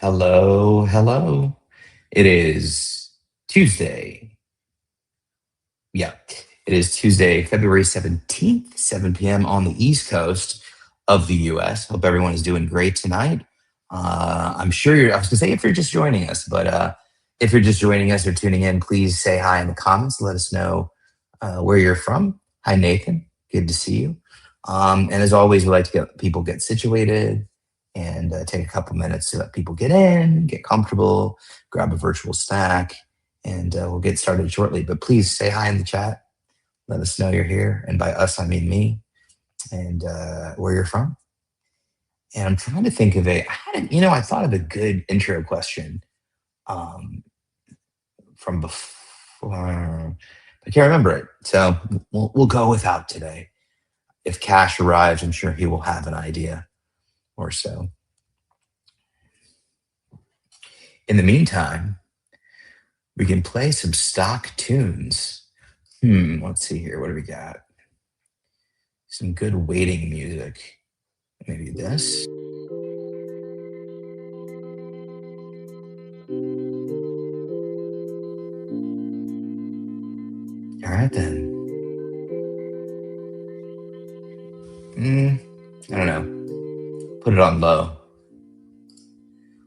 Hello, hello. It is Tuesday. Yeah, it is Tuesday, February 17th, 7 p.m. on the East Coast of the US. Hope everyone is doing great tonight. I'm sure I was going to say if you're just joining us, but if you're just joining us or tuning in, please say hi in the comments. Let us know where you're from. Hi, Nathan. Good to see you. And as always, we like to get people get situated and take a couple minutes to let people get in, get comfortable, grab a virtual snack, and we'll get started shortly. But please say hi in the chat. Let us know you're here. And by us, I mean me and where you're from. And I'm trying to think of I thought of a good intro question um, from before. I can't remember it. So we'll go without today. If Cash arrives, I'm sure he will have an idea or so. In the meantime, we can play some stock tunes. Let's see here. What do we got? Some good waiting music. Maybe this. All right then. I don't know. Put it on low.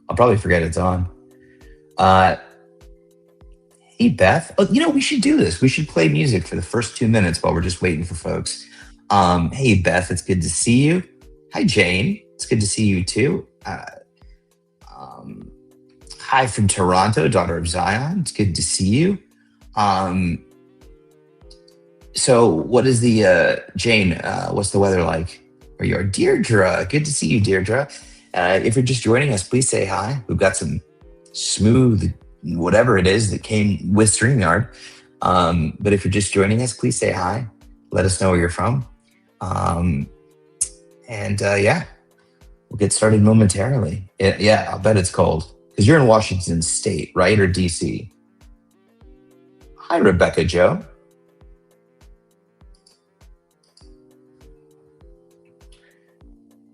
I'll probably forget it's on. Uh, hey Beth. Oh, we should do this. We should play music for the first 2 minutes while we're just waiting for folks. Hey Beth, it's good to see you. Hi Jane, it's good to see you too. Um, Hi from Toronto, daughter of Zion. It's good to see you. Um, so what is the Jane? What's the weather like where you are? Deirdre, good to see you, Deirdre. If you're just joining us, please say hi. We've got some smooth whatever it is that came with StreamYard. But if you're just joining us, please say hi. Let us know where you're from. Yeah, we'll get started momentarily. Yeah, I'll bet it's cold because you're in Washington State, right? Or DC? Hi, Rebecca Joe.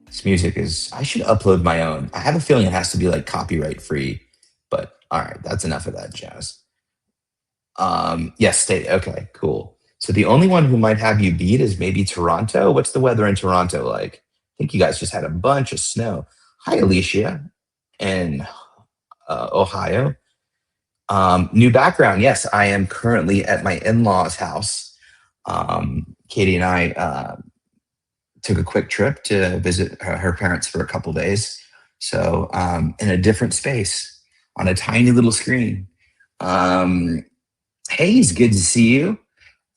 This music I should upload my own. I have a feeling it has to be like copyright free, but all right, that's enough of that jazz. Yes, state. Okay, cool. So the only one who might have you beat is maybe Toronto. What's the weather in Toronto like? I think you guys just had a bunch of snow. Hi, Alicia in Ohio. New background. Yes, I am currently at my in-laws' house. Katie and I took a quick trip to visit her parents for a couple days. So in a different space on a tiny little screen. Hey, it's good to see you.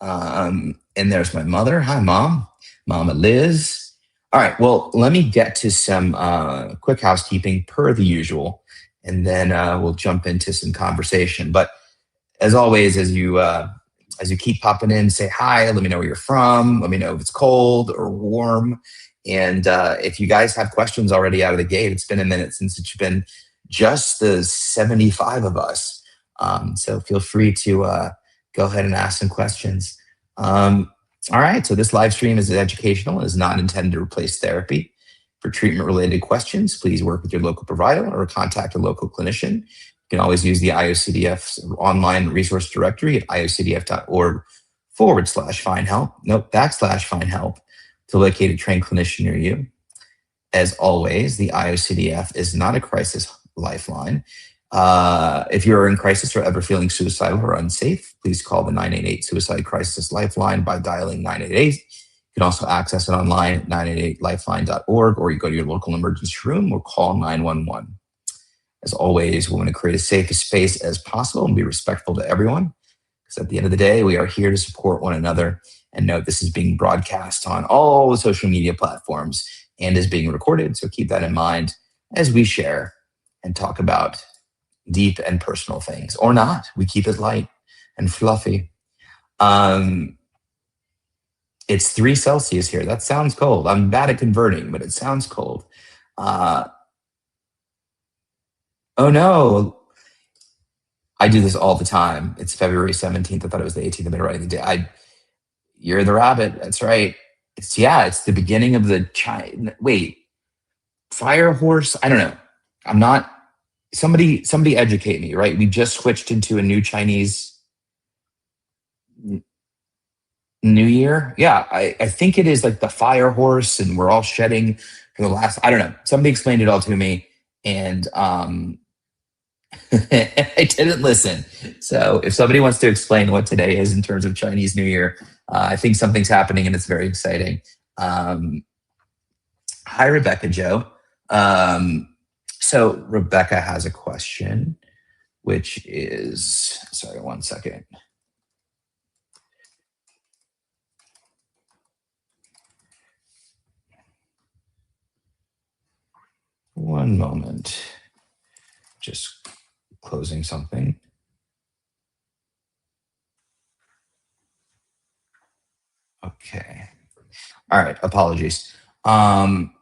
And there's my mother. Hi, Mom. Mama Liz. All right. Well, let me get to some quick housekeeping per the usual, and then we'll jump into some conversation. But as always, as you keep popping in, say hi. Let me know where you're from. Let me know if it's cold or warm. And if you guys have questions already out of the gate, it's been a minute since it's been just the 75 of us. So feel free to go ahead and ask some questions. All right, so this live stream is educational and is not intended to replace therapy. For treatment-related questions, please work with your local provider or contact a local clinician. You can always use the IOCDF's online resource directory at iocdf.org/find help. Nope, /find help to locate a trained clinician near you. As always, the IOCDF is not a crisis lifeline. If you're in crisis or ever feeling suicidal or unsafe, please call the 988 Suicide Crisis Lifeline by dialing 988. You can also access it online at 988lifeline.org, or you go to your local emergency room or call 911. As always, we want to create as safe a space as possible and be respectful to everyone, because at the end of the day, we are here to support one another. And note, this is being broadcast on all the social media platforms and is being recorded. So keep that in mind as we share and talk about deep and personal things, or not. We keep it light and fluffy. It's 3 Celsius here. That sounds cold. I'm bad at converting, but it sounds cold. Oh no. I do this all the time. It's February 17th. I thought it was the 18th. I've been writing the day. You're the rabbit. That's right. It's the beginning of the wait, fire horse. I don't know. I'm not Somebody educate me, right? We just switched into a new Chinese New Year. Yeah, I think it is like the fire horse, and we're all shedding for the last. I don't know. Somebody explained it all to me, and I didn't listen. So if somebody wants to explain what today is in terms of Chinese New Year, I think something's happening and it's very exciting. Um, Hi, Rebecca Joe. So Rebecca has a question, which is sorry, one second. One moment. Just closing something. Okay. All right. Apologies. Um,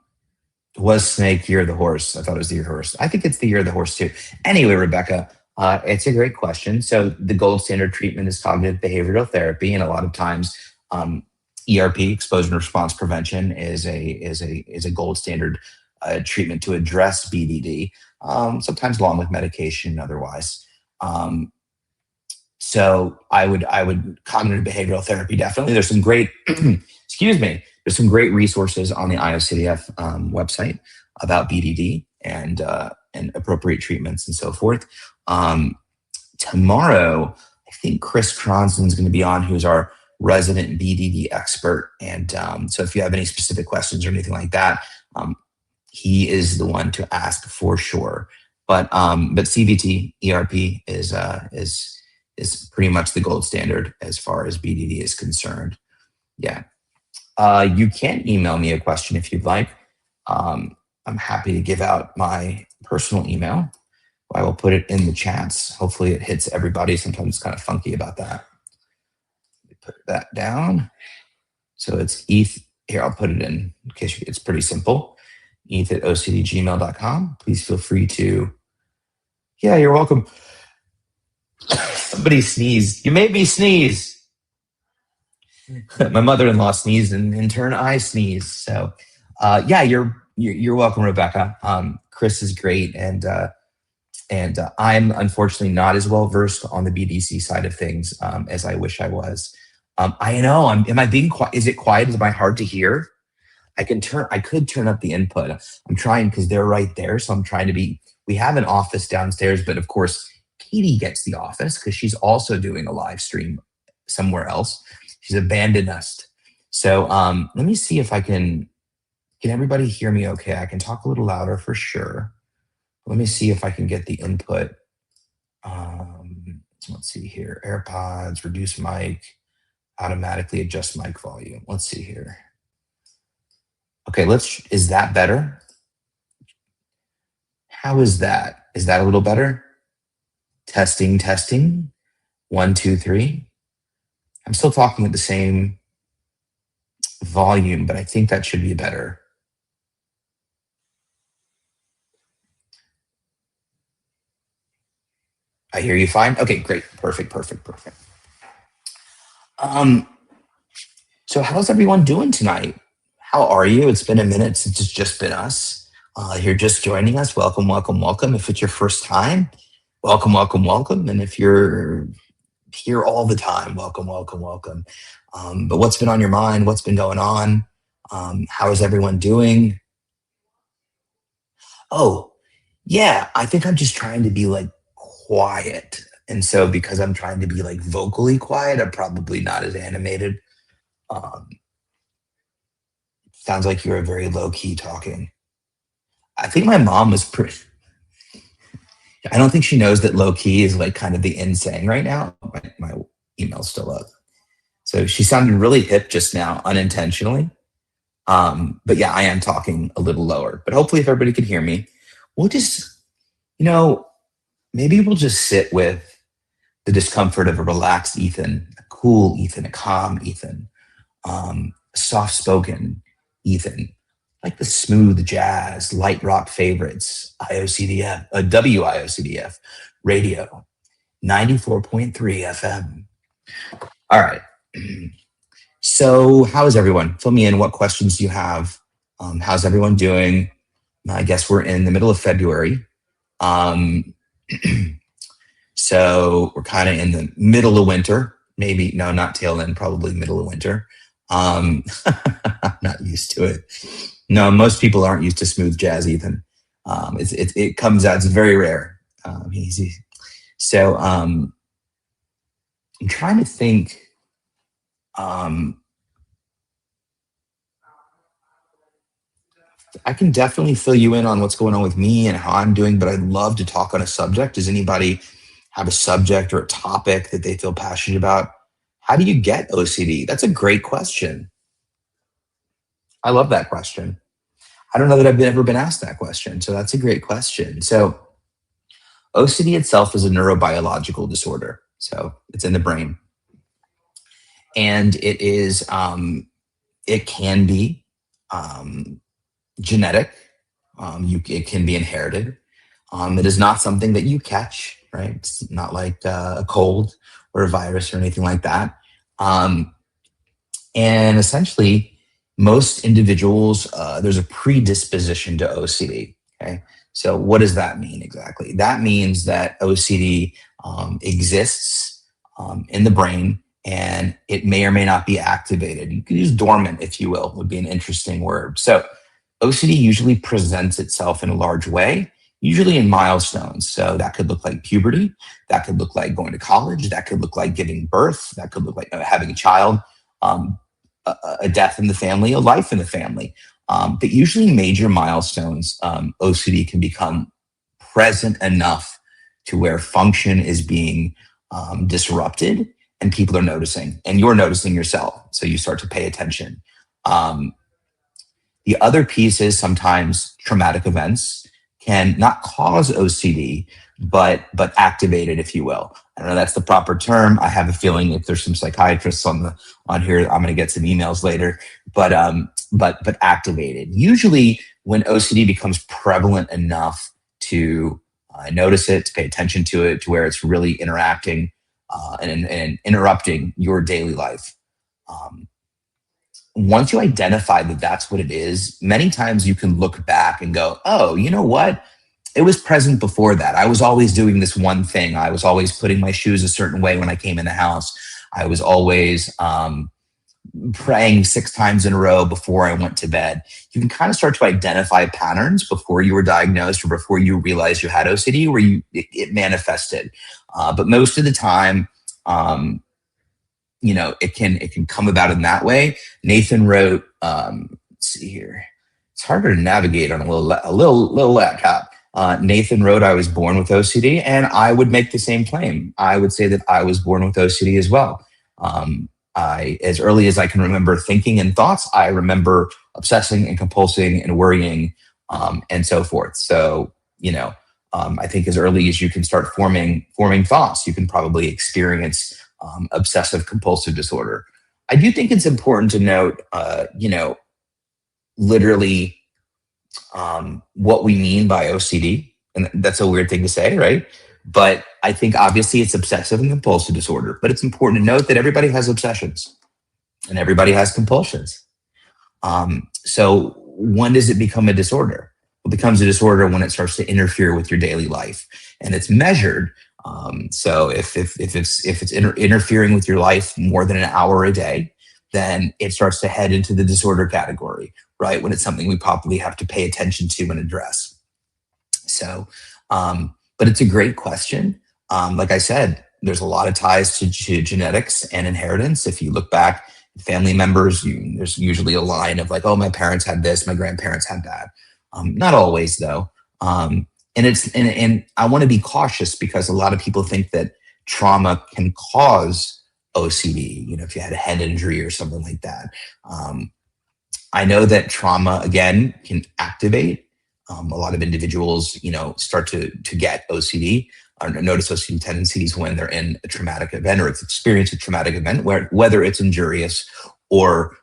was Snake Year of the Horse? I thought it was the Year of the Horse. I think it's the Year of the Horse too. Anyway, Rebecca, it's a great question. So the gold standard treatment is cognitive behavioral therapy, and a lot of times, ERP, exposure and response prevention, is a gold standard treatment to address BDD. Sometimes along with medication, otherwise. Um, so I would cognitive behavioral therapy definitely. There's some great excuse me. There's some great resources on the IOCDF website about BDD and appropriate treatments and so forth. Um, Tomorrow, I think Chris Cronson's going to be on, who's our resident BDD expert. And so if you have any specific questions or anything like that, um, he is the one to ask for sure. But CBT ERP is pretty much the gold standard as far as BDD is concerned. Yeah. You can email me a question if you'd like. I'm happy to give out my personal email. I will put it in the chats. Hopefully, it hits everybody. Sometimes it's kind of funky about that. Let me put that down. So it's ETH. Here, I'll put it in case it's pretty simple. ETH at ocdgmail.com. Please feel free to. Yeah, you're welcome. Somebody sneezed. You made me sneeze. My mother-in-law sneezed, and in turn, I sneezed. So, yeah, you're welcome, Rebecca. Chris is great, and I'm unfortunately not as well versed on the BDC side of things as I wish I was. I know. Am I being quiet? Is it quiet? Is my hard to hear? I could turn up the input. I'm trying because they're right there. So I'm trying to be. We have an office downstairs, but of course, Katie gets the office because she's also doing a live stream somewhere else. She's abandoned us. So let me see if I can. Can everybody hear me? Okay, I can talk a little louder for sure. Let me see if I can get the input. Let's see here. AirPods, reduce mic, automatically adjust mic volume. Let's see here. Okay, is that better? How is that? Is that a little better? Testing, testing. 1, 2, 3. I'm still talking at the same volume, but I think that should be better. I hear you fine. Okay, great. Perfect, perfect, perfect. Um, so how's everyone doing tonight? How are you? It's been a minute since it's just been us. You're just joining us. Welcome, welcome, welcome. If it's your first time, welcome, welcome, welcome. And if you're here all the time, welcome, welcome, welcome. But what's been on your mind? What's been going on? How is everyone doing? Oh, yeah, I think I'm just trying to be like quiet. And so because I'm trying to be like vocally quiet, I'm probably not as animated. Um, Sounds like you're very low key talking. I think my mom was pretty. I don't think she knows that low key is like kind of the in saying right now. My email's still up. So she sounded really hip just now, unintentionally. But yeah, I am talking a little lower. But hopefully, if everybody can hear me, we'll just, you know, maybe we'll just sit with the discomfort of a relaxed Ethan, a cool Ethan, a calm Ethan, soft spoken Ethan, like the smooth jazz, light rock favorites, IOCDF, WIOCDF radio, 94.3 FM. All right. So, how is everyone? Fill me in. What questions do you have? How's everyone doing? I guess we're in the middle of February. Um, so we're kind of in the middle of winter, maybe, no, not tail end, probably middle of winter. I'm not used to it. No, most people aren't used to smooth jazz, Ethan. It comes out, it's very rare. Easy. So I'm trying to think. Um, I can definitely fill you in on what's going on with me and how I'm doing, but I'd love to talk on a subject. Does anybody have a subject or a topic that they feel passionate about? How do you get OCD? That's a great question. I love that question. I don't know that I've ever been asked that question. So that's a great question. So OCD itself is a neurobiological disorder. So it's in the brain. And it can be um, genetic. It can be inherited. It is not something that you catch, right? It's not like a cold or a virus or anything like that. Um, and essentially, most individuals, there's a predisposition to OCD. Okay. So, what does that mean exactly? That means that OCD exists in the brain and it may or may not be activated. You could use dormant, if you will, would be an interesting word. So, OCD usually presents itself in a large way, usually in milestones. So that could look like puberty, that could look like going to college, that could look like giving birth, that could look like having a child, um, a death in the family, a life in the family. But usually, major milestones, OCD can become present enough to where function is being disrupted and people are noticing, and you're noticing yourself. So you start to pay attention. Um, the other piece is sometimes traumatic events can not cause OCD, but activate it, if you will. I don't know that's the proper term. I have a feeling if there's some psychiatrists on here, I'm going to get some emails later. But activated. Usually, when OCD becomes prevalent enough to notice it, to pay attention to it, to where it's really interacting and interrupting your daily life. Um, Once you identify that that's what it is, many times you can look back and go, oh, you know what? It was present before that. I was always doing this one thing. I was always putting my shoes a certain way when I came in the house. I was always praying 6 times in a row before I went to bed. You can kind of start to identify patterns before you were diagnosed or before you realized you had OCD, where it manifested. But most of the time, it can come about in that way. Nathan wrote, let's see here. It's harder to navigate on a little laptop. Nathan wrote, I was born with OCD, and I would make the same claim. I would say that I was born with OCD as well. As early as I can remember thinking and thoughts, I remember obsessing and compulsing and worrying, and so forth. So, I think as early as you can start forming thoughts, you can probably experience obsessive compulsive disorder. I do think it's important to note, literally what we mean by OCD. And that's a weird thing to say, right? But I think obviously it's obsessive and compulsive disorder. But it's important to note that everybody has obsessions and everybody has compulsions. So when does it become a disorder? It becomes a disorder when it starts to interfere with your daily life, and it's measured. So if it's interfering with your life more than an hour a day, then it starts to head into the disorder category, right? When it's something we probably have to pay attention to and address. So, but it's a great question. Like I said, there's a lot of ties to genetics and inheritance. If you look back, family members, there's usually a line of like, oh, my parents had this, my grandparents had that. Not always, though. And I want to be cautious because a lot of people think that trauma can cause OCD. If you had a head injury or something like that. I know that trauma again can activate. A lot of individuals, start to get OCD or notice OCD tendencies when they're in a traumatic event or experience a traumatic event, whether it's injurious or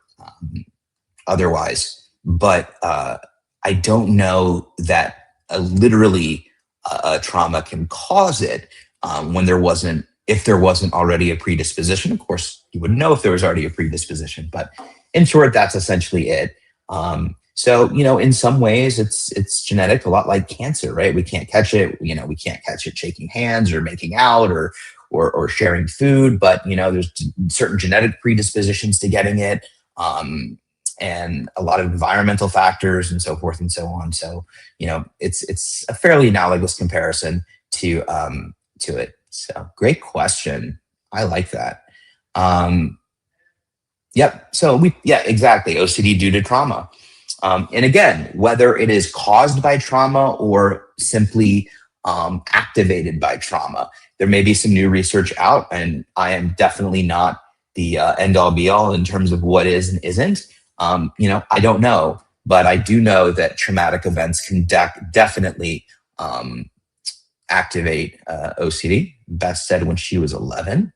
otherwise. But I don't know that literally a trauma can cause it if there wasn't already a predisposition. Of course, you wouldn't know if there was already a predisposition, but in short, that's essentially it. So, in some ways it's genetic, a lot like cancer, right? We can't catch it. We can't catch it shaking hands or making out or sharing food, but there's certain genetic predispositions to getting it, and a lot of environmental factors and so forth and so on. So, it's a fairly analogous comparison to it. So, great question. I like that. Um, Yep. So yeah, exactly. OCD due to trauma. And again, whether it is caused by trauma or simply activated by trauma, there may be some new research out, and I am definitely not the end all be all in terms of what is and isn't. I don't know, but I do know that traumatic events can definitely um, activate OCD. Beth said when she was 11.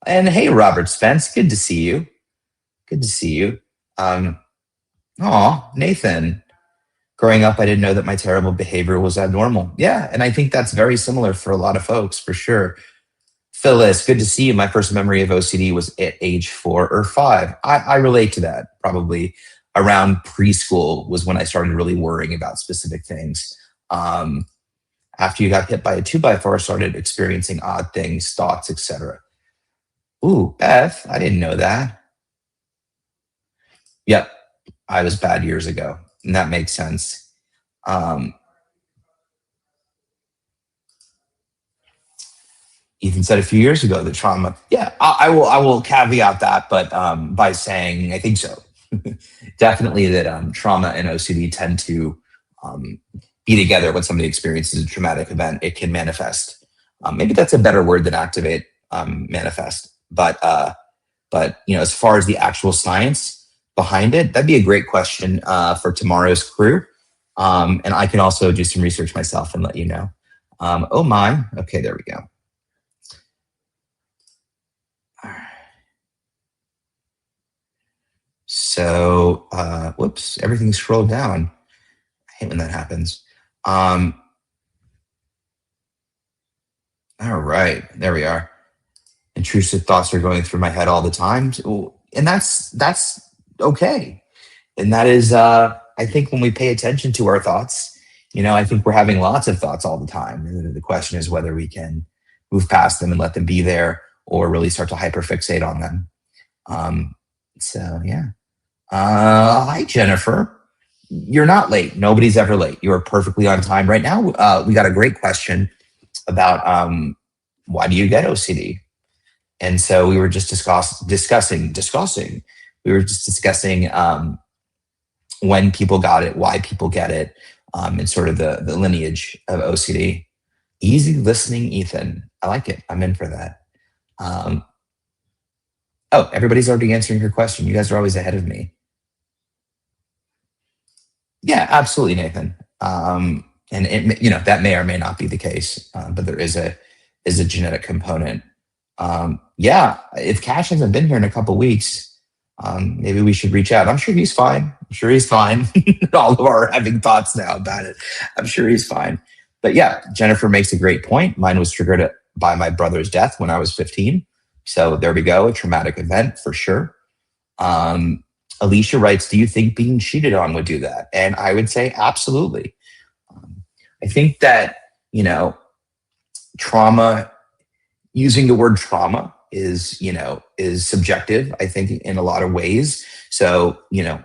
And hey, Robert Spence, good to see you. Good to see you. Um, Nathan. Growing up, I didn't know that my terrible behavior was abnormal. Yeah, and I think that's very similar for a lot of folks, for sure. Phyllis, good to see you. My first memory of OCD was at age 4 or 5. I relate to that. Probably around preschool was when I started really worrying about specific things. Um, After you got hit by a 2x4, I started experiencing odd things, thoughts, etc. Ooh, Beth, I didn't know that. Yep, I was bad years ago, and that makes sense. Um, Ethan said a few years ago the trauma. Yeah, I will caveat that, but by saying I think so. Definitely that trauma and OCD tend to um, be together when somebody experiences a traumatic event. It can manifest. Maybe that's a better word than activate. Manifest, but as far as the actual science behind it, that'd be a great question for tomorrow's crew. And I can also do some research myself and let you know. Oh my. Okay, there we go. So, whoops, everything scrolled down. I hate when that happens. Um, all right, there we are. Intrusive thoughts are going through my head all the time, and that's okay. And that is, I think, when we pay attention to our thoughts, I think we're having lots of thoughts all the time. And the question is whether we can move past them and let them be there, or really start to hyperfixate on them. So, yeah. Hi, Jennifer. You're not late. Nobody's ever late. You are perfectly on time right now. We got a great question about why do you get OCD? And so we were just discussing. We were just discussing when people got it, why people get it, and sort of the lineage of OCD. Easy listening, Ethan. I like it. I'm in for that. Um, oh, everybody's already answering your question. You guys are always ahead of me. Yeah, absolutely, Nathan. And that may or may not be the case, but there is a genetic component. Yeah, if Cash hasn't been here in a couple weeks, maybe we should reach out. I'm sure he's fine. I'm sure he's fine. All of our having thoughts now about it. I'm sure he's fine. But yeah, Jennifer makes a great point. Mine was triggered by my brother's death when I was 15. So there we go, a traumatic event for sure. Um, Alicia writes, do you think being cheated on would do that? And I would say absolutely. Um, I think that, trauma, using the word trauma is subjective, I think, in a lot of ways. So,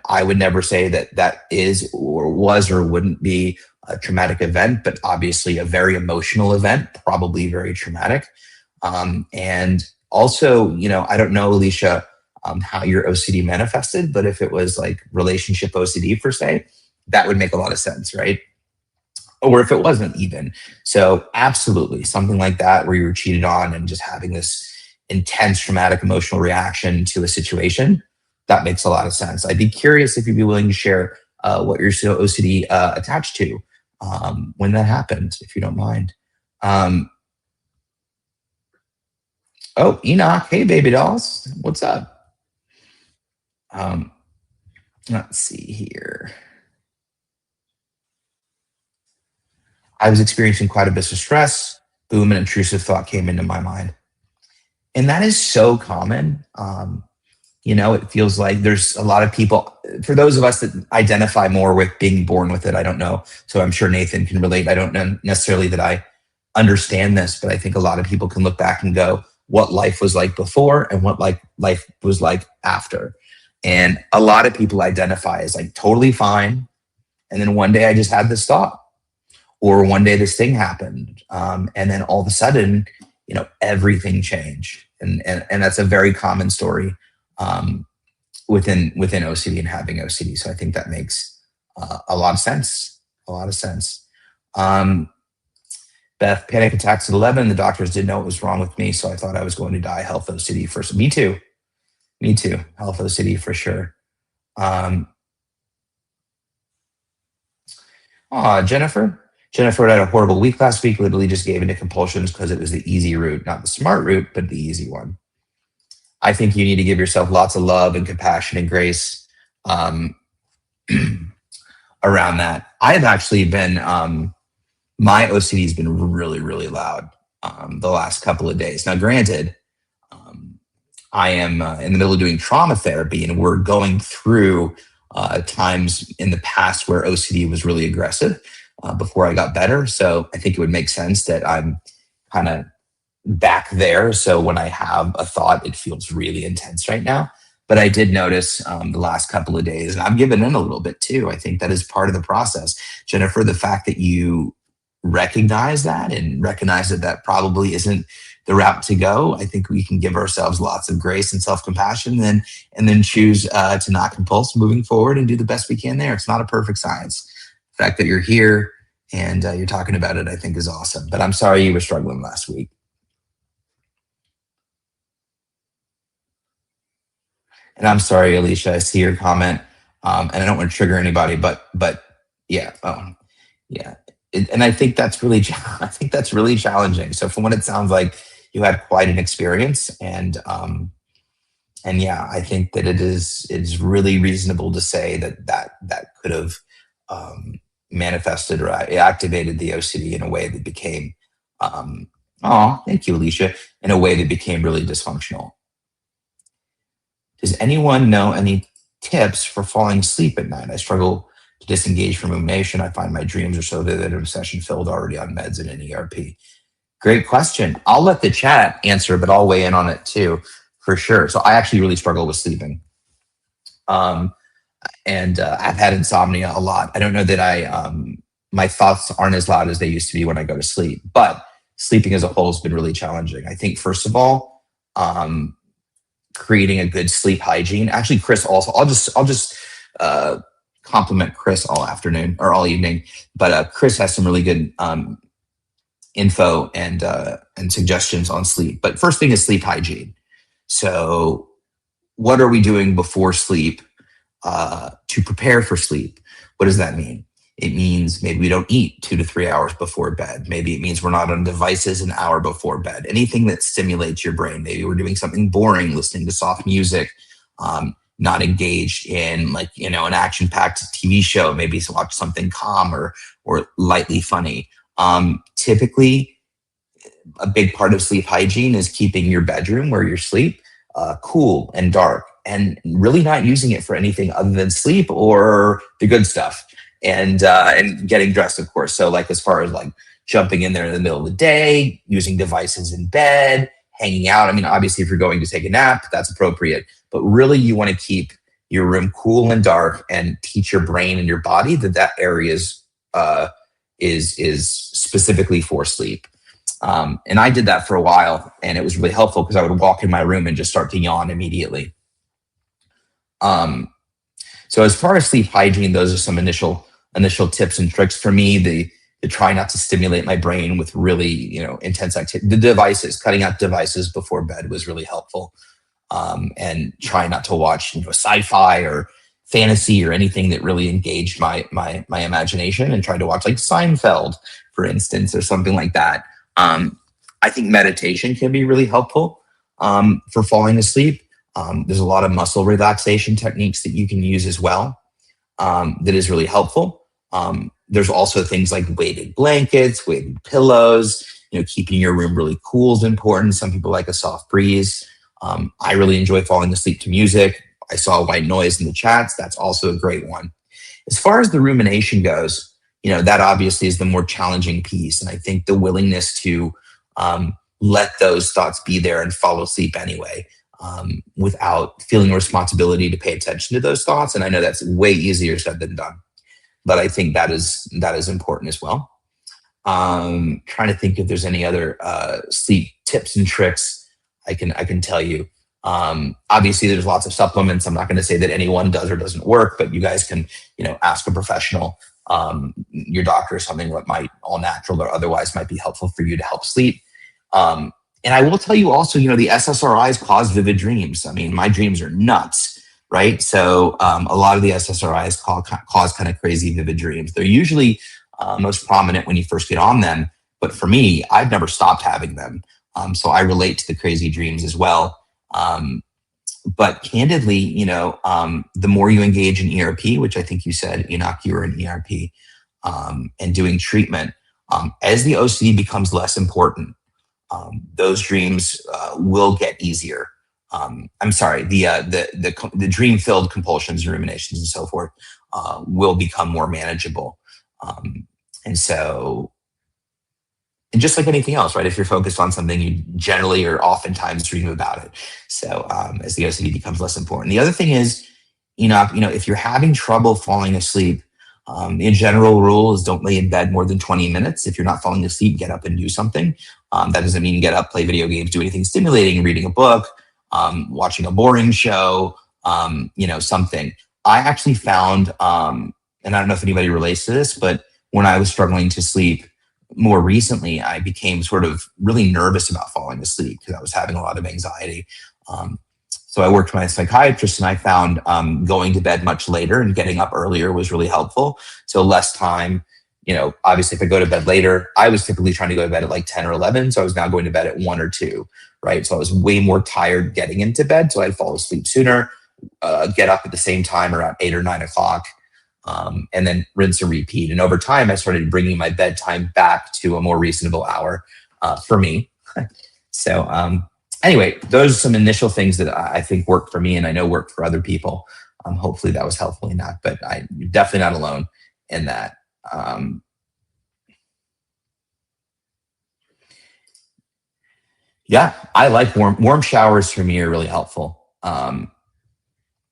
I would never say that is or was or wouldn't be a traumatic event, but obviously a very emotional event, probably very traumatic. And also, I don't know, Alicia, how your OCD manifested, but if it was like relationship OCD per se, that would make a lot of sense, right? Or if it wasn't even. So absolutely, something like that where you were cheated on and just having this intense traumatic emotional reaction to a situation, that makes a lot of sense. I'd be curious if you'd be willing to share what you're so OCD attached to when that happened, if you don't mind. Um, oh, Enoch, hey, baby dolls, what's up? Um, let's see here. I was experiencing quite a bit of stress. Boom, an intrusive thought came into my mind. And that is so common. It feels like there's a lot of people, for those of us that identify more with being born with it, I don't know. So I'm sure Nathan can relate. I don't know necessarily that I understand this, but I think a lot of people can look back and go, what life was like before and what life was like after. And a lot of people identify as like totally fine. And then one day I just had this thought, or one day this thing happened. And then all of a sudden, everything changed. And that's a very common story within OCD and having OCD. So I think that makes a lot of sense. A lot of sense. Beth, panic attacks at 11. The doctors didn't know what was wrong with me, so I thought I was going to die. Health OCD first. Me too. Me too. Health OCD for sure. Jennifer. Jennifer had a horrible week last week. Literally just gave into compulsions because it was the easy route, not the smart route, but the easy one. I think you need to give yourself lots of love and compassion and grace around that. I've actually been, my OCD has been really, really loud the last couple of days. Now, granted, I am in the middle of doing trauma therapy, and we're going through times in the past where OCD was really aggressive before I got better. So I think it would make sense that I'm kind of back there. So when I have a thought, it feels really intense right now. But I did notice the last couple of days, and I've given in a little bit too. I think that is part of the process. Jennifer, the fact that you recognize that and recognize that that probably isn't the route to go, I think we can give ourselves lots of grace and self-compassion and then choose to not compulse moving forward and do the best we can there. It's not a perfect science. The fact that you're here and you're talking about it, I think is awesome. But I'm sorry you were struggling last week. And I'm sorry, Alicia, I see your comment. And I don't want to trigger anybody, but yeah, yeah. And I think that's really, I think that's really challenging. So from what it sounds like, you had quite an experience, and yeah, I think that it's really reasonable to say that could have manifested or activated the OCD in a way that became, thank you, Alicia, in a way that became really dysfunctional. Does anyone know any tips for falling asleep at night? I struggle to disengage from rumination. I find my dreams are so vivid and obsession filled, already on meds and an ERP. Great question. I'll let the chat answer, but I'll weigh in on it too, for sure. So I actually really struggle with sleeping. And I've had insomnia a lot. I don't know that my thoughts aren't as loud as they used to be when I go to sleep, but sleeping as a whole has been really challenging. I think, first of all, creating a good sleep hygiene. Actually, Chris also, I'll just compliment Chris all afternoon or all evening, but Chris has some really good info and suggestions on sleep. But first thing is sleep hygiene. So what are we doing before sleep to prepare for sleep? What does that mean? It means maybe we don't eat 2 to 3 hours before bed. Maybe it means we're not on devices an hour before bed. Anything that stimulates your brain. Maybe we're doing something boring, listening to soft music, not engaged in an action-packed TV show. Maybe watch something calm or lightly funny. Typically, a big part of sleep hygiene is keeping your bedroom where you sleep cool and dark, and really not using it for anything other than sleep or the good stuff, and getting dressed, of course. So as far as jumping in there in the middle of the day, using devices in bed, hanging out. I mean, obviously, if you're going to take a nap, that's appropriate. But really, you want to keep your room cool and dark and teach your brain and your body that area is specifically for sleep. And I did that for a while, and it was really helpful because I would walk in my room and just start to yawn immediately. So as far as sleep hygiene, those are some initial tips and tricks for me. The try not to stimulate my brain with really intense activity. The devices, cutting out devices before bed was really helpful. And try not to watch sci-fi or fantasy or anything that really engaged my imagination, and try to watch Seinfeld, for instance, or something like that. I think meditation can be really helpful for falling asleep. There's a lot of muscle relaxation techniques that you can use as well that is really helpful. There's also things like weighted blankets, weighted pillows. Keeping your room really cool is important. Some people like a soft breeze. I really enjoy falling asleep to music. I saw white noise in the chats. That's also a great one. As far as the rumination goes, that obviously is the more challenging piece. And I think the willingness to let those thoughts be there and fall asleep anyway, without feeling responsibility to pay attention to those thoughts. And I know that's way easier said than done, but I think that is important as well. Trying to think if there's any other sleep tips and tricks I can tell you. Obviously, there's lots of supplements. I'm not going to say that any one does or doesn't work, but you guys can, ask a professional, your doctor, or something what might all natural or otherwise might be helpful for you to help sleep. And I will tell you also, the SSRIs cause vivid dreams. I mean, my dreams are nuts, right? So a lot of the SSRIs cause kind of crazy vivid dreams. They're usually most prominent when you first get on them. But for me, I've never stopped having them. So I relate to the crazy dreams as well. But candidly, the more you engage in ERP, which I think you said, Enoch, you were in ERP, and doing treatment, as the OCD becomes less important, those dreams will get easier. I'm sorry, the dream-filled compulsions and ruminations and so forth will become more manageable. And so, and just like anything else, right? If you're focused on something, you generally or oftentimes dream about it. So as the OCD becomes less important. The other thing is, if you're having trouble falling asleep, the general rule is don't lay in bed more than 20 minutes. If you're not falling asleep, get up and do something. That doesn't mean get up, play video games, do anything stimulating, reading a book, watching a boring show, something. I actually found, and I don't know if anybody relates to this, but when I was struggling to sleep more recently, I became sort of really nervous about falling asleep because I was having a lot of anxiety. So I worked with my psychiatrist, and I found going to bed much later and getting up earlier was really helpful. So less time, obviously if I go to bed later, I was typically trying to go to bed at like 10 or 11. So I was now going to bed at 1 or 2, right? So I was way more tired getting into bed. So I'd fall asleep sooner, get up at the same time around 8 or 9 o'clock, and then rinse and repeat. And over time, I started bringing my bedtime back to a more reasonable hour for me. So anyway, those are some initial things that I think worked for me and I know worked for other people. Hopefully that was helpful enough, but you're definitely not alone in that. Yeah, I like warm showers for me are really helpful.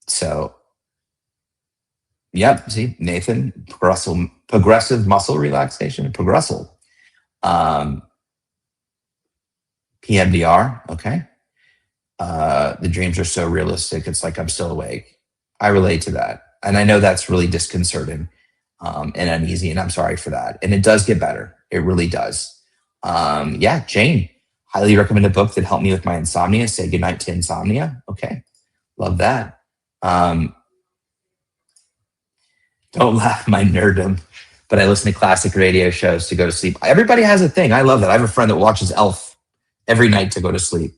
So yep, see, Nathan, progressive muscle relaxation, progressive. Um, PMDR, okay. The dreams are so realistic, it's like I'm still awake. I relate to that. And I know that's really disconcerting and uneasy, and I'm sorry for that. And it does get better. It really does. Yeah, Jane, highly recommend a book that helped me with my insomnia. Say goodnight to insomnia. Okay, love that. Don't laugh my nerddom, but I listen to classic radio shows to go to sleep. Everybody has a thing. I love that. I have a friend that watches Elf every night to go to sleep.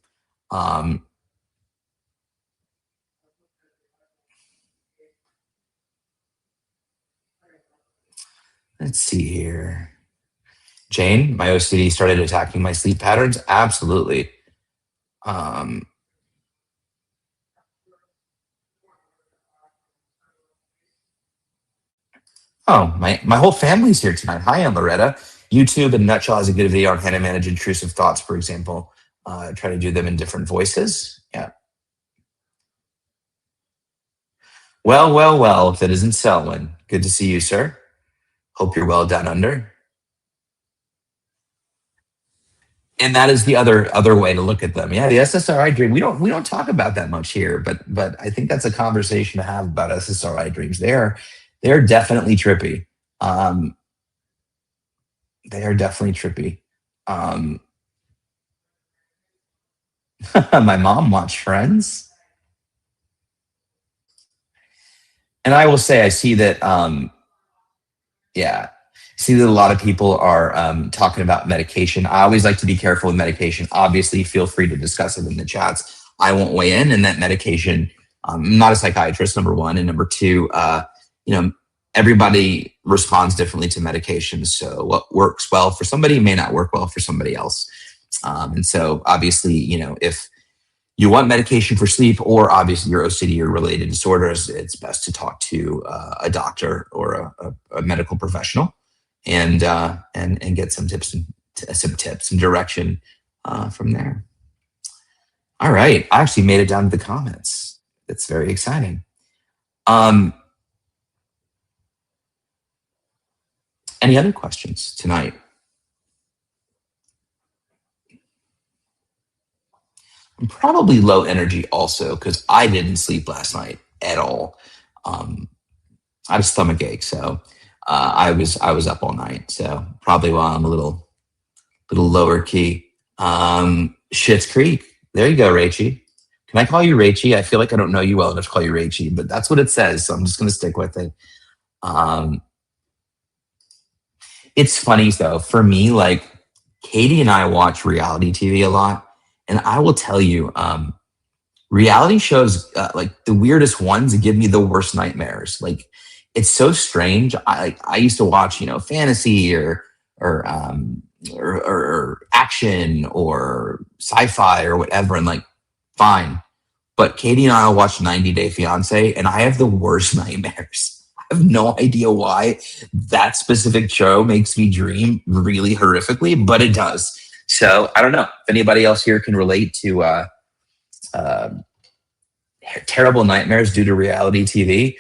Let's see here. Jane, my OCD started attacking my sleep patterns. Absolutely. Oh, my whole family's here tonight. Hi, Aunt Loretta. YouTube in a nutshell has a good video on how to manage intrusive thoughts, for example. Try to do them in different voices. Yeah. Well, well, well, if it isn't Selwyn. Good to see you, sir. Hope you're well down under. And that is the other way to look at them. Yeah, the SSRI dream. We don't talk about that much here, but I think that's a conversation to have about SSRI dreams. They're definitely trippy. They are definitely trippy. Um, my mom watched Friends, and I will say I see that. Yeah, see that a lot of people are talking about medication. I always like to be careful with medication. Obviously, feel free to discuss it in the chats. I won't weigh in, and that medication. I'm not a psychiatrist, number one, and number two, you know, everybody responds differently to medications. So what works well for somebody may not work well for somebody else. And so, obviously, if you want medication for sleep, or obviously your OCD or related disorders, it's best to talk to a doctor or a medical professional, and get some tips and direction from there. All right, I actually made it down to the comments. That's very exciting. Any other questions tonight? I'm probably low energy also because I didn't sleep last night at all. I had a stomach ache, so I was up all night. So probably why I'm a little lower key. Schitt's Creek. There you go, Rachie. Can I call you Rachie? I feel like I don't know you well enough to call you Rachie, but that's what it says, so I'm just going to stick with it. It's funny though, for me, like Katie and I watch reality TV a lot, and I will tell you, reality shows, like the weirdest ones, give me the worst nightmares. Like it's so strange. I used to watch, fantasy or action or sci-fi or whatever, and like fine. But Katie and I will watch 90 Day Fiance, and I have the worst nightmares. I have no idea why that specific show makes me dream really horrifically, but it does. So I don't know if anybody else here can relate to terrible nightmares due to reality TV.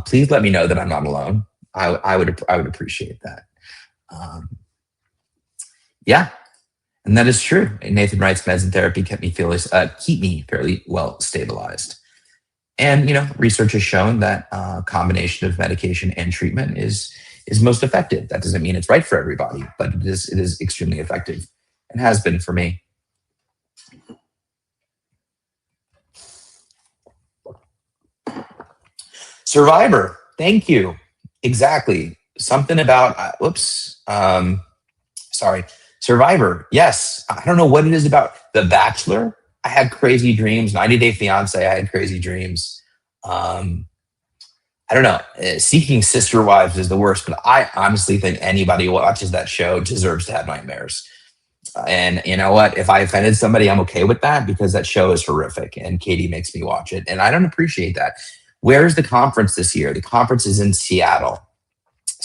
Please let me know that I'm not alone. I would appreciate that. Yeah, and that is true. Nathan writes, meds and therapy keep me fairly well stabilized. And research has shown that combination of medication and treatment is most effective. That doesn't mean it's right for everybody, but it is extremely effective and has been for me. Survivor. Thank you. Exactly. Something about sorry. Survivor. Yes. I don't know what it is about The Bachelor. I had crazy dreams. 90 Day Fiance. I had crazy dreams. I don't know. Seeking Sister Wives is the worst, but I honestly think anybody who watches that show deserves to have nightmares. And you know what? If I offended somebody, I'm okay with that because that show is horrific and Katie makes me watch it. And I don't appreciate that. Where's the conference this year? The conference is in Seattle,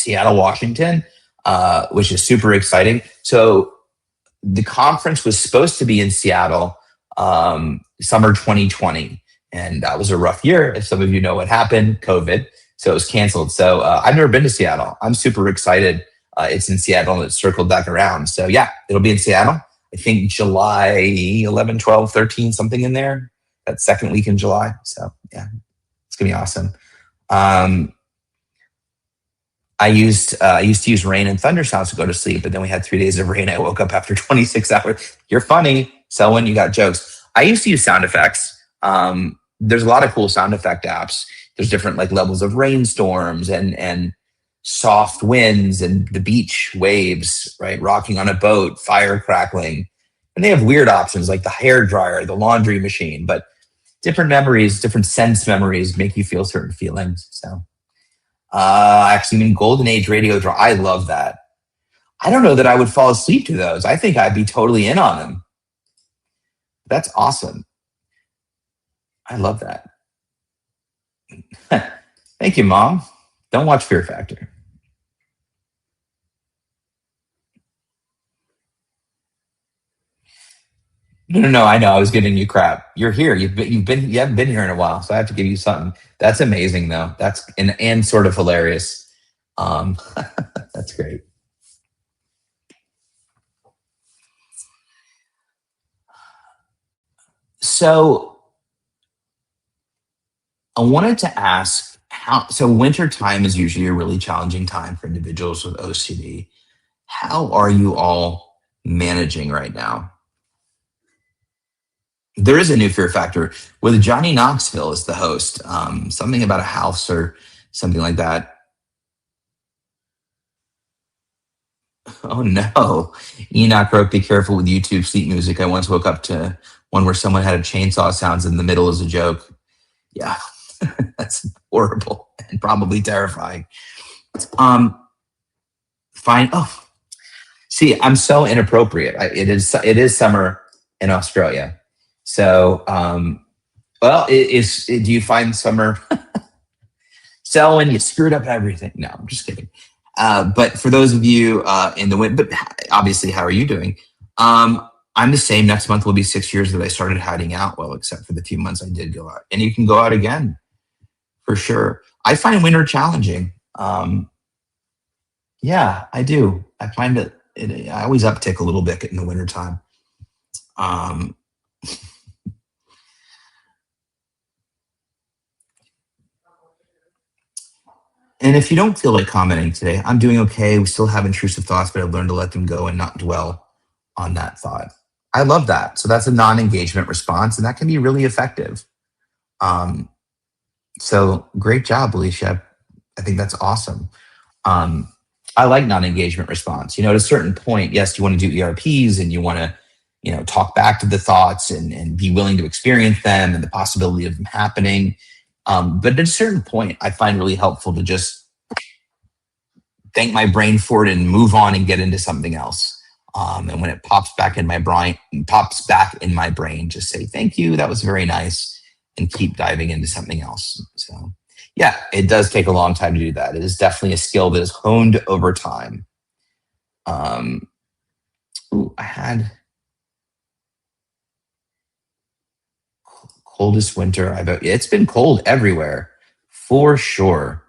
Washington, which is super exciting. So the conference was supposed to be in Seattle summer 2020. And that was a rough year. If some of you know what happened, COVID. So it was canceled. So I've never been to Seattle. I'm super excited. It's in Seattle and it's circled back around. So yeah, it'll be in Seattle. I think July 11, 12, 13, something in there. That second week in July. So yeah, it's going to be awesome. I used to use rain and thunder sounds to go to sleep, but then we had 3 days of rain. I woke up after 26 hours. You're funny. Selwyn, you got jokes. I used to use sound effects. There's a lot of cool sound effect apps. There's different like levels of rainstorms and soft winds and the beach waves, right? Rocking on a boat, fire crackling. And they have weird options like the hair dryer, the laundry machine, but different memories, different sense memories make you feel certain feelings. So actually, I mean, Golden Age radio draw. I love that. I don't know that I would fall asleep to those. I think I'd be totally in on them. That's awesome. I love that. Thank you, Mom. Don't watch Fear Factor. No. I know. I was giving you crap. You're here. You haven't been here in a while, so I have to give you something. That's amazing, though. That's and sort of hilarious. That's great. So I wanted to ask how. So winter time is usually a really challenging time for individuals with OCD. How are you all managing right now? There is a new Fear Factor with Johnny Knoxville as the host. Something about a house or something like that. Oh no. Enoch wrote, be careful with YouTube sleep music. I once woke up to one where someone had a chainsaw sounds in the middle as a joke. Yeah, that's horrible and probably terrifying. Fine. Oh, see, I'm so inappropriate. It is summer in Australia. So, well, do you find summer so when you screwed up everything? No, I'm just kidding. But for those of you in the winter, but obviously, how are you doing? I'm the same. Next month will be 6 years that I started hiding out. Well, except for the few months I did go out, and you can go out again for sure. I find winter challenging. Yeah, I do. I find I always uptick a little bit in the wintertime. Um, and if you don't feel like commenting today, I'm doing okay. We still have intrusive thoughts, but I've learned to let them go and not dwell on that thought. I love that. So that's a non-engagement response, and that can be really effective. Um, so great job, Alicia. I think that's awesome. Um, I like non-engagement response. At a certain point, yes, you want to do ERPs and you want to, talk back to the thoughts and be willing to experience them and the possibility of them happening. But at a certain point, I find really helpful to just thank my brain for it and move on and get into something else. And when it pops back in my brain, just say thank you. That was very nice, and keep diving into something else. So, yeah, it does take a long time to do that. It is definitely a skill that is honed over time. I had coldest winter I've ever. It's been cold everywhere, for sure.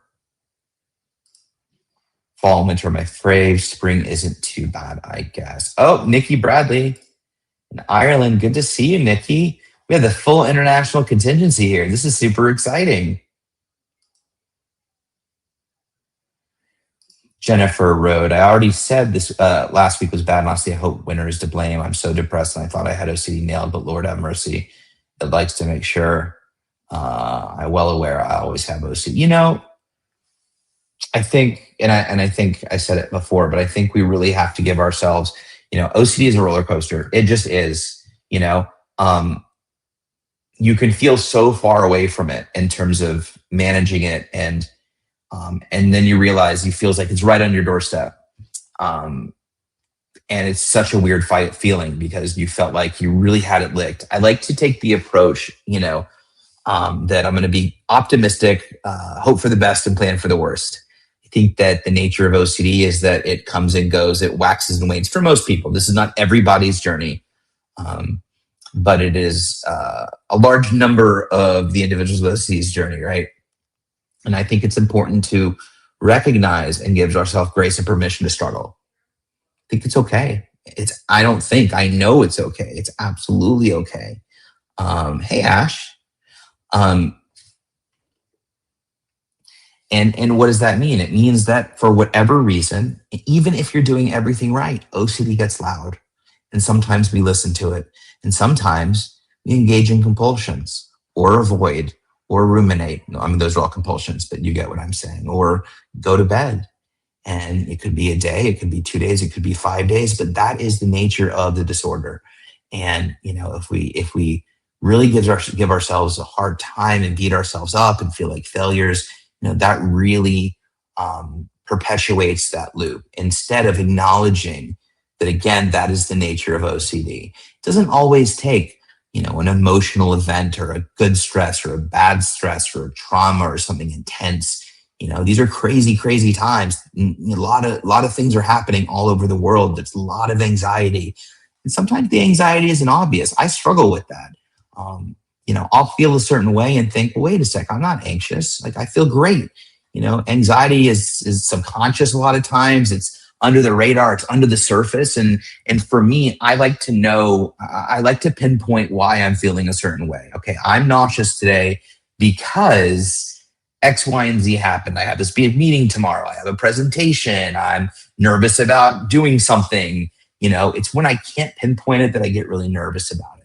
Fall and winter are my fave. Spring isn't too bad, I guess. Oh, Nikki Bradley in Ireland. Good to see you, Nikki. We have the full international contingency here. This is super exciting. Jennifer wrote, I already said this last week was bad. Honestly, I hope winter is to blame. I'm so depressed and I thought I had OCD nailed, but Lord have mercy. It likes to make sure I'm well aware I always have OCD. I think, and I think I said it before, but I think we really have to give ourselves, OCD is a roller coaster. It just is, you can feel so far away from it in terms of managing it. And then you realize you feels like it's right on your doorstep. And it's such a weird feeling because you felt like you really had it licked. I like to take the approach, that I'm going to be optimistic, hope for the best and plan for the worst. I think that the nature of OCD is that it comes and goes, it waxes and wanes for most people. This is not everybody's journey, but it is a large number of the individuals with OCD's journey, right? And I think it's important to recognize and give ourselves grace and permission to struggle. I think it's okay. I know it's okay. It's absolutely okay. Hey, Ash. And what does that mean? It means that for whatever reason, even if you're doing everything right, OCD gets loud. And sometimes we listen to it. And sometimes we engage in compulsions or avoid or ruminate. I mean, those are all compulsions, but you get what I'm saying. Or go to bed. And it could be a day, it could be 2 days, it could be 5 days, but that is the nature of the disorder. And if we really give ourselves a hard time and beat ourselves up and feel like failures, that really perpetuates that loop instead of acknowledging that, again, that is the nature of OCD. It doesn't always take an emotional event or a good stress or a bad stress or a trauma or something intense. These are crazy, crazy times. A lot of things are happening all over the world. There's a lot of anxiety. And sometimes the anxiety isn't obvious. I struggle with that. I'll feel a certain way and think, well, wait a sec, I'm not anxious. Like, I feel great. Anxiety is subconscious a lot of times. It's under the radar. It's under the surface. And for me, I like to pinpoint why I'm feeling a certain way. Okay, I'm nauseous today because X, Y, and Z happened. I have this big meeting tomorrow. I have a presentation. I'm nervous about doing something. It's when I can't pinpoint it that I get really nervous about it.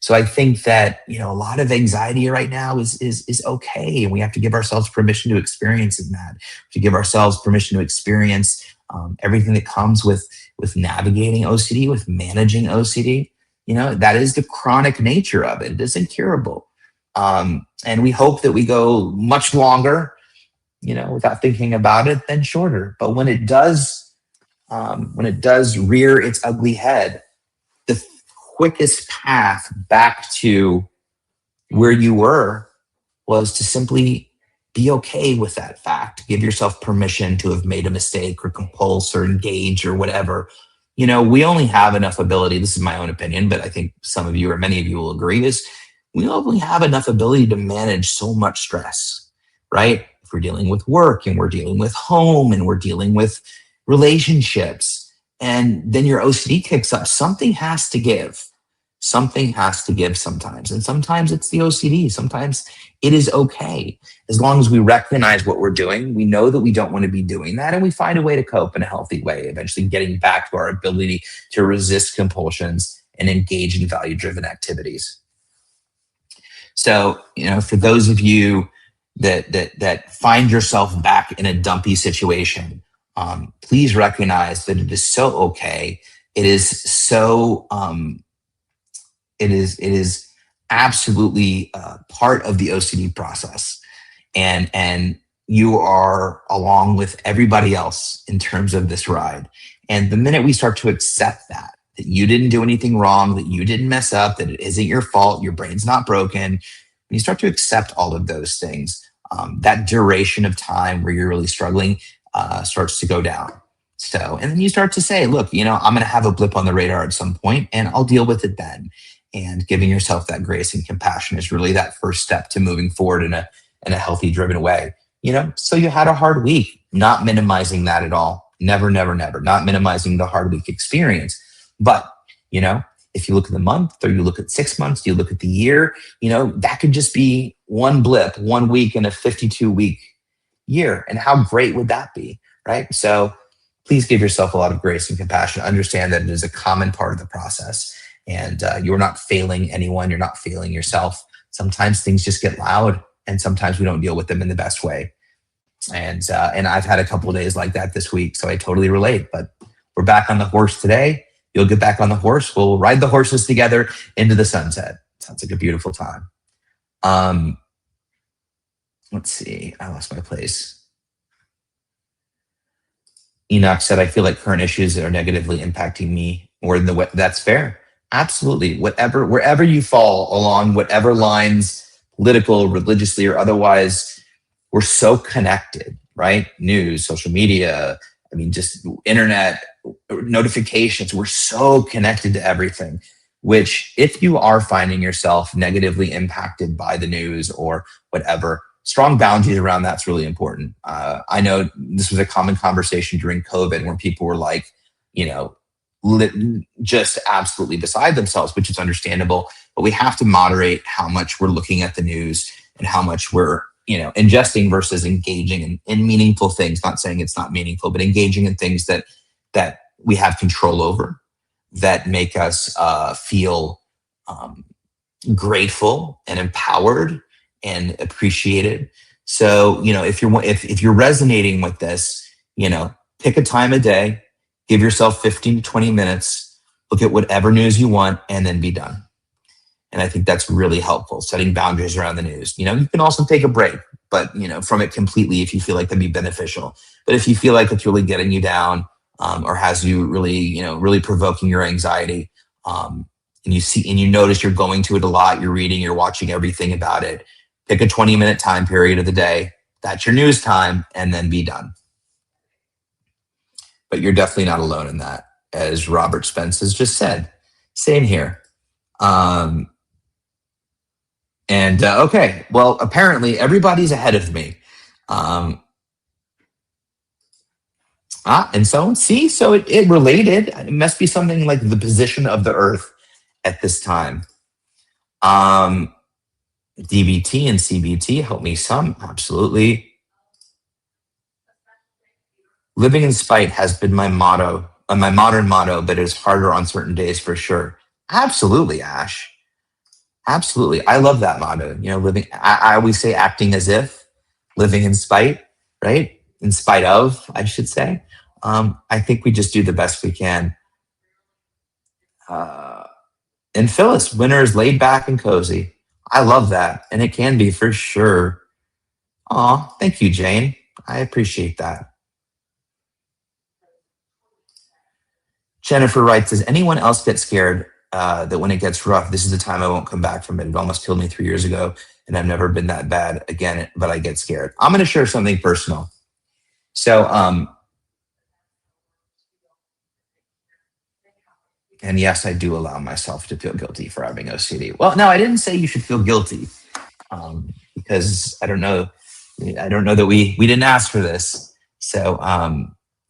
So I think that, a lot of anxiety right now is okay. And we have to give ourselves permission to experience that, to give ourselves permission to experience everything that comes with navigating OCD, with managing OCD. That is the chronic nature of it. It is incurable. And we hope that we go much longer, without thinking about it than shorter. But when it does rear its ugly head, the quickest path back to where you were was to simply be okay with that fact. Give yourself permission to have made a mistake or compulse or engage or whatever. We only have enough ability. This is my own opinion, but I think some of you or many of you will agree is we only have enough ability to manage so much stress, right? If we're dealing with work and we're dealing with home and we're dealing with relationships, and then your OCD kicks up, something has to give. Something has to give sometimes. And sometimes it's the OCD. Sometimes it is okay. As long as we recognize what we're doing, we know that we don't want to be doing that, and we find a way to cope in a healthy way, eventually getting back to our ability to resist compulsions and engage in value-driven activities. So, for those of you that find yourself back in a dumpy situation, please recognize that it is so okay. It is so it is absolutely part of the OCD process, and you are along with everybody else in terms of this ride. And the minute we start to accept that you didn't do anything wrong, that you didn't mess up, that it isn't your fault, your brain's not broken, when you start to accept all of those things, that duration of time where you're really struggling starts to go down. So, and then you start to say, look, I'm going to have a blip on the radar at some point and I'll deal with it then. And giving yourself that grace and compassion is really that first step to moving forward in a healthy, driven way. So you had a hard week, not minimizing that at all. Never, never, never, not minimizing the hard week experience. But, if you look at the month or you look at 6 months, you look at the year, that could just be one blip, 1 week in a 52-week year. And how great would that be, right? So please give yourself a lot of grace and compassion. Understand that it is a common part of the process. And you're not failing anyone. You're not failing yourself. Sometimes things just get loud, and sometimes we don't deal with them in the best way. And I've had a couple of days like that this week, so I totally relate. But we're back on the horse today. You'll get back on the horse. We'll ride the horses together into the sunset. Sounds like a beautiful time. Let's see. I lost my place. Enoch said, I feel like current issues are negatively impacting me more than that's fair. Absolutely. Wherever you fall along whatever lines, political, religiously, or otherwise, we're so connected, right? News, social media, just internet, notifications. We're so connected to everything, which if you are finding yourself negatively impacted by the news or whatever, strong boundaries around that's really important. I know this was a common conversation during COVID where people were like, just absolutely beside themselves, which is understandable, but we have to moderate how much we're looking at the news and how much we're, ingesting versus engaging in meaningful things. Not saying it's not meaningful, but engaging in things that we have control over, that make us feel grateful and empowered and appreciated. So, if you're resonating with this, pick a time of day, give yourself 15 to 20 minutes, look at whatever news you want, and then be done. And I think that's really helpful, setting boundaries around the news. You can also take a break, but, from it completely if you feel like that'd be beneficial. But if you feel like it's really getting you down or has you really, really provoking your anxiety, and you notice you're going to it a lot, you're reading, you're watching everything about it, pick a 20-minute time period of the day. That's your news time, and then be done. But you're definitely not alone in that, as Robert Spence has just said. Same here. Okay, well, apparently everybody's ahead of me. And so it related. It must be something like the position of the Earth at this time. DBT and CBT help me some, absolutely. Living in spite has been my motto, my modern motto, but it's harder on certain days for sure. Absolutely, Ash. Absolutely. I love that motto. I always say acting as if, living in spite, right? In spite of, I should say. I think we just do the best we can. And Phyllis, winter is laid back and cozy. I love that. And it can be for sure. Aw, thank you, Jane. I appreciate that. Jennifer writes, does anyone else get scared that when it gets rough, this is the time I won't come back from it. It almost killed me 3 years ago, and I've never been that bad again, but I get scared. I'm going to share something personal. So, and yes, I do allow myself to feel guilty for having OCD. Well, no, I didn't say you should feel guilty, because I don't know. I don't know that we didn't ask for this. So,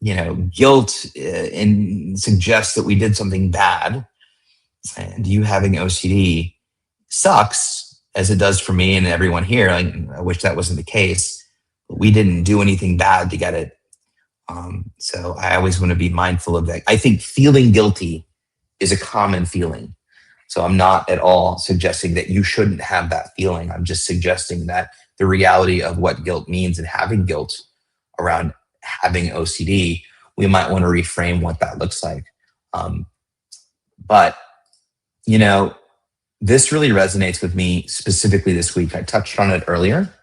guilt suggests that we did something bad, and you having OCD sucks, as it does for me and everyone here. I wish that wasn't the case. But we didn't do anything bad to get it. So I always want to be mindful of that. I think feeling guilty is a common feeling. So I'm not at all suggesting that you shouldn't have that feeling. I'm just suggesting that the reality of what guilt means and having guilt around having OCD, we might want to reframe what that looks like. But, this really resonates with me specifically this week. I touched on it earlier,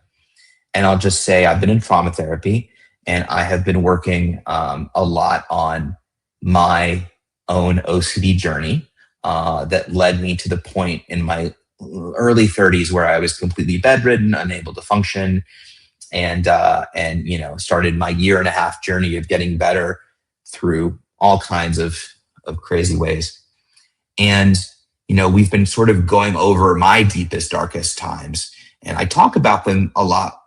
and I'll just say I've been in trauma therapy, and I have been working a lot on my own OCD journey that led me to the point in my early 30s where I was completely bedridden, unable to function, and started my 1.5 year journey of getting better through all kinds of crazy ways. And we've been sort of going over my deepest, darkest times, and I talk about them a lot,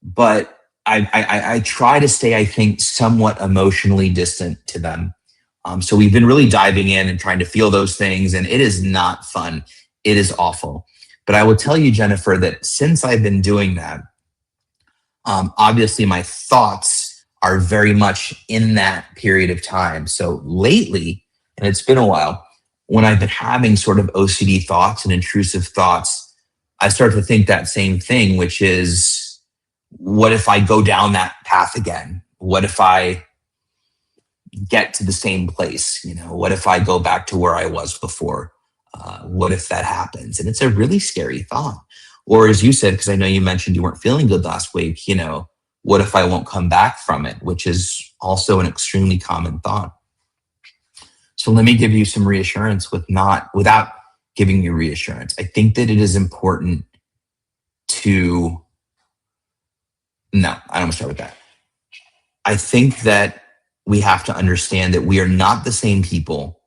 but I try to stay, I think, somewhat emotionally distant to them. So we've been really diving in and trying to feel those things, and it is not fun. It is awful. But I will tell you, Jennifer, that since I've been doing that, obviously my thoughts are very much in that period of time. So lately, and it's been a while, when I've been having sort of OCD thoughts and intrusive thoughts, I start to think that same thing, which is, what if I go down that path again? What if I get to the same place? What if I go back to where I was before? What if that happens? And it's a really scary thought. Or as you said, because I know you mentioned you weren't feeling good last week, what if I won't come back from it? Which is also an extremely common thought. So let me give you some reassurance without giving you reassurance. I think that it is important to, no, I don't want to start with that. I think that we have to understand that we are not the same people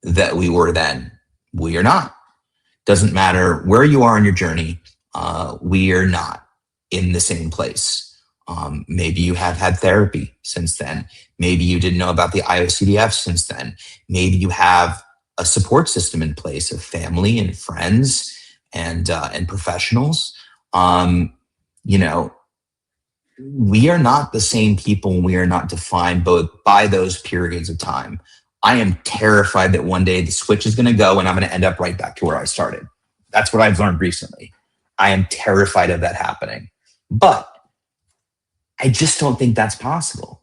that we were then. We are not. Doesn't matter where you are in your journey. We are not in the same place. Maybe you have had therapy since then. Maybe you didn't know about the IOCDF since then. Maybe you have a support system in place of family and friends and professionals. We are not the same people, and we are not defined both by those periods of time. I am terrified that one day the switch is going to go and I'm going to end up right back to where I started. That's what I've learned recently. I am terrified of that happening. But I just don't think that's possible.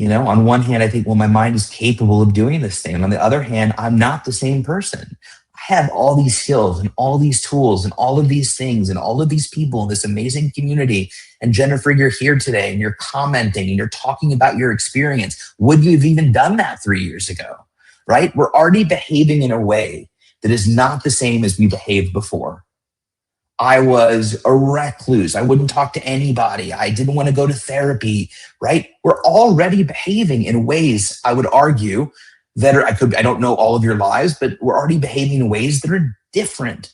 On one hand, I think, well, my mind is capable of doing this thing. And on the other hand, I'm not the same person. I have all these skills and all these tools and all of these things and all of these people in this amazing community. And Jennifer, you're here today and you're commenting and you're talking about your experience. Would you have even done that 3 years ago? Right? We're already behaving in a way that is not the same as we behaved before. I was a recluse. I wouldn't talk to anybody. I didn't want to go to therapy, right? We're already behaving in ways, I would argue, that are, I don't know all of your lives, but we're already behaving in ways that are different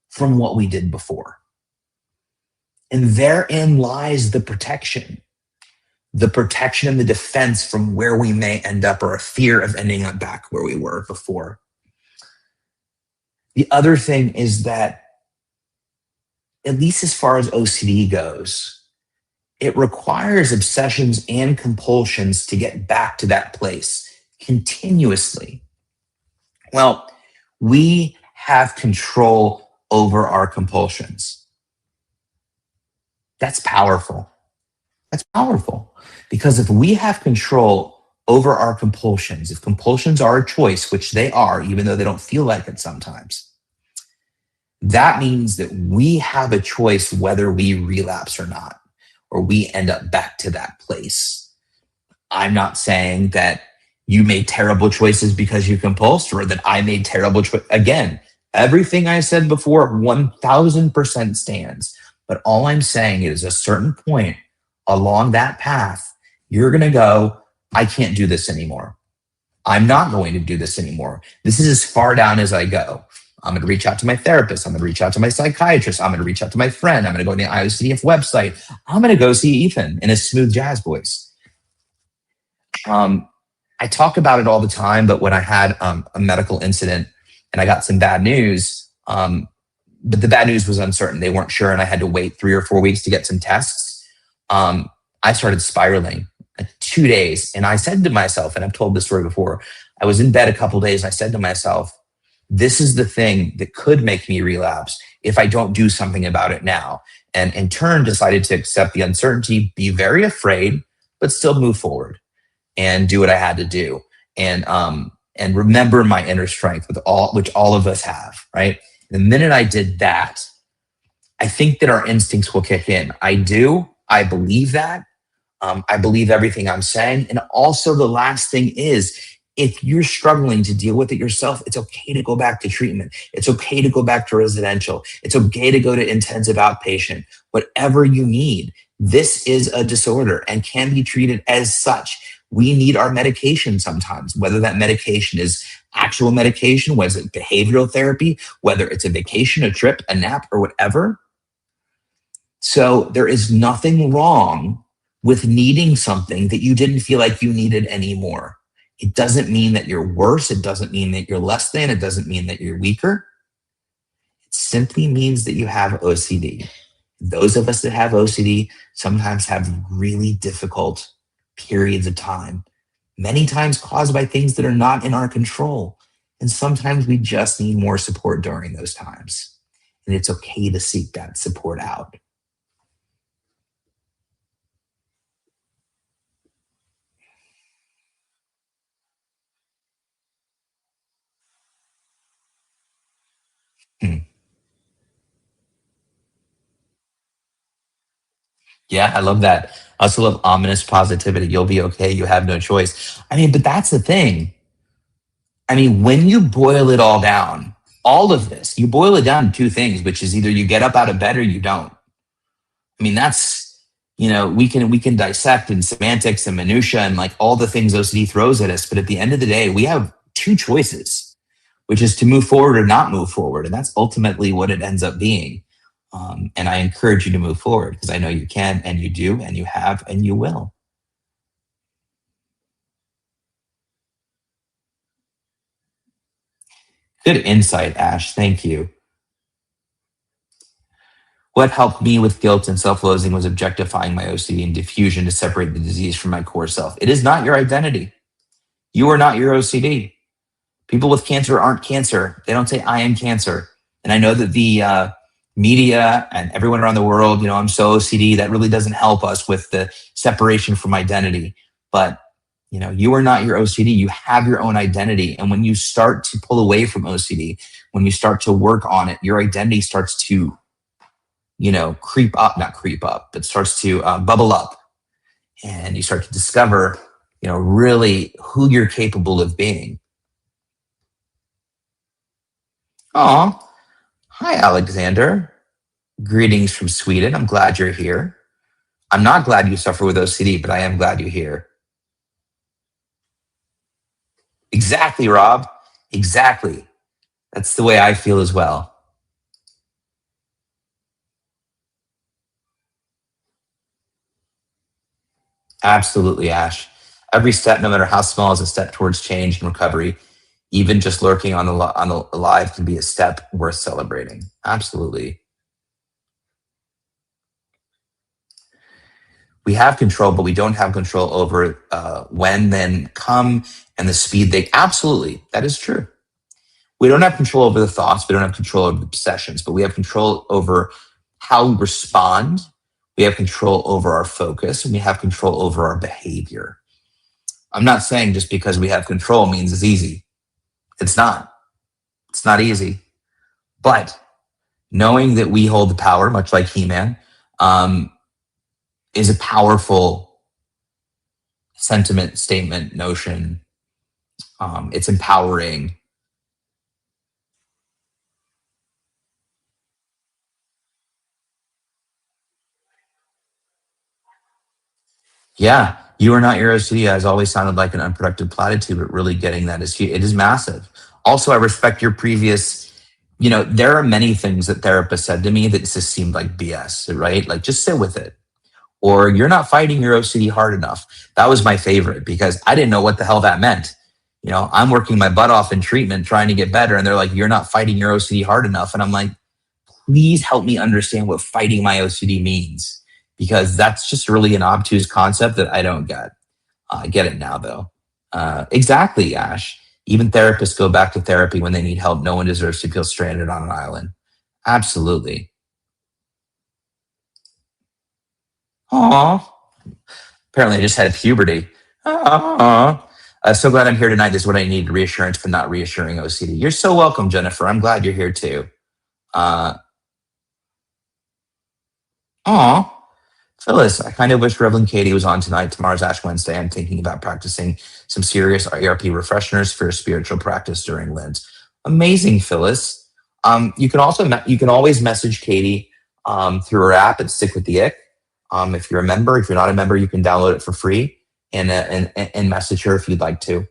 from what we did before. And therein lies the protection and the defense from where we may end up, or a fear of ending up back where we were before. The other thing is that, at least as far as OCD goes, it requires obsessions and compulsions to get back to that place continuously. Well, we have control over our compulsions. That's powerful. That's powerful. Because if we have control over our compulsions, if compulsions are a choice, which they are, even though they don't feel like it sometimes, that means that we have a choice whether we relapse or not, or we end up back to that place. I'm not saying that you made terrible choices because you compulsed, or that I made terrible choices. Again, everything I said before 1000% stands. But all I'm saying is a certain point along that path, you're going to go, I can't do this anymore. I'm not going to do this anymore. This is as far down as I go. I'm going to reach out to my therapist. I'm going to reach out to my psychiatrist. I'm going to reach out to my friend. I'm going to go to the IOCDF website. I'm going to go see Ethan in a smooth jazz voice. I talk about it all the time, but when I had a medical incident and I got some bad news, but the bad news was uncertain. They weren't sure, and I had to wait 3 or 4 weeks to get some tests. I started spiraling 2 days, and I said to myself, and I've told this story before, I was in bed a couple days, and I said to myself, this is the thing that could make me relapse if I don't do something about it now. And in turn, decided to accept the uncertainty, be very afraid, but still move forward and do what I had to do. And remember my inner strength which all of us have, right? The minute I did that, I think that our instincts will kick in. I believe that. I believe everything I'm saying. And also the last thing is, if you're struggling to deal with it yourself, it's okay to go back to treatment. It's okay to go back to residential. It's okay to go to intensive outpatient, whatever you need. This is a disorder and can be treated as such. We need our medication sometimes, whether that medication is actual medication, whether it's behavioral therapy, whether it's a vacation, a trip, a nap, or whatever. So there is nothing wrong with needing something that you didn't feel like you needed anymore. It doesn't mean that you're worse. It doesn't mean that you're less than. It doesn't mean that you're weaker. It simply means that you have OCD. Those of us that have OCD sometimes have really difficult periods of time, many times caused by things that are not in our control. And sometimes we just need more support during those times. And it's okay to seek that support out. Hmm. Yeah, I love that. I also love ominous positivity. You'll be okay. You have no choice. I mean, but that's the thing. I mean, when you boil it all down, all of this, you boil it down to two things, which is either you get up out of bed or you don't. I mean, that's, we can dissect in semantics and minutia and like all the things OCD throws at us. But at the end of the day, we have two choices, which is to move forward or not move forward. And that's ultimately what it ends up being. And I encourage you to move forward because I know you can and you do and you have and you will. Good insight, Ash. Thank you. What helped me with guilt and self loathing was objectifying my OCD and diffusion to separate the disease from my core self. It is not your identity. You are not your OCD. People with cancer aren't cancer. They don't say, I am cancer. And I know that the media and everyone around the world, I'm so OCD, that really doesn't help us with the separation from identity. But, you are not your OCD. You have your own identity. And when you start to pull away from OCD, when you start to work on it, your identity starts to creep up, not creep up, but starts to bubble up. And you start to discover, really who you're capable of being. Oh, hi, Alexander. Greetings from Sweden. I'm glad you're here. I'm not glad you suffer with OCD, but I am glad you're here. Exactly, Rob. Exactly. That's the way I feel as well. Absolutely, Ash. Every step, no matter how small, is a step towards change and recovery. Even just lurking on the alive can be a step worth celebrating. Absolutely. We have control, but we don't have control over when, then, come, and the speed they. Absolutely, that is true. We don't have control over the thoughts. We don't have control over the obsessions, but we have control over how we respond. We have control over our focus, and we have control over our behavior. I'm not saying just because we have control means it's easy. It's not. It's not easy. But knowing that we hold the power, much like He-Man, is a powerful sentiment, statement, notion. It's empowering. Yeah, you are not your OCD has always sounded like an unproductive platitude, but really getting that is it is massive. Also, I respect your previous. There are many things that therapists said to me that just seemed like BS, right? Like just sit with it, or you're not fighting your OCD hard enough. That was my favorite because I didn't know what the hell that meant. I'm working my butt off in treatment trying to get better, and they're like, "You're not fighting your OCD hard enough," and I'm like, please help me understand what fighting my OCD means because that's just really an obtuse concept that I don't get. I get it now, though. Exactly, Ash. Even therapists go back to therapy when they need help. No one deserves to feel stranded on an island. Absolutely. Aw. Apparently, I just had puberty. Aw. So glad I'm here tonight. This is what I need reassurance, but not reassuring OCD. You're so welcome, Jennifer. I'm glad you're here too. Uh, aw. Phyllis, I kind of wish Reverend Katie was on tonight. Tomorrow's Ash Wednesday. I'm thinking about practicing some serious ERP refreshers for spiritual practice during Lent. Amazing, Phyllis. You can always message Katie through her app at Stick with the Ick. If you're a member, if you're not a member, you can download it for free and message her if you'd like to.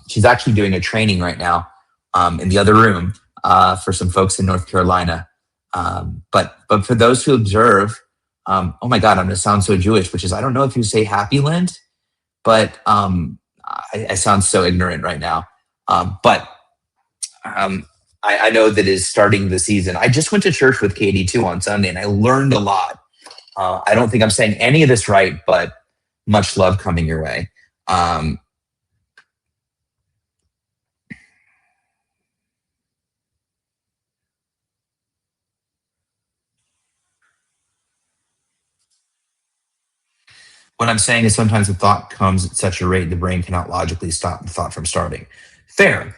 She's actually doing a training right now in the other room for some folks in North Carolina. But for those who observe, oh my God, I'm going to sound so Jewish, which is I don't know if you say Happy Lent, but I sound so ignorant right now. But I know that is starting the season. I just went to church with Katie too on Sunday, and I learned a lot. I don't think I'm saying any of this right, but much love coming your way. What I'm saying is sometimes the thought comes at such a rate the brain cannot logically stop the thought from starting. Fair,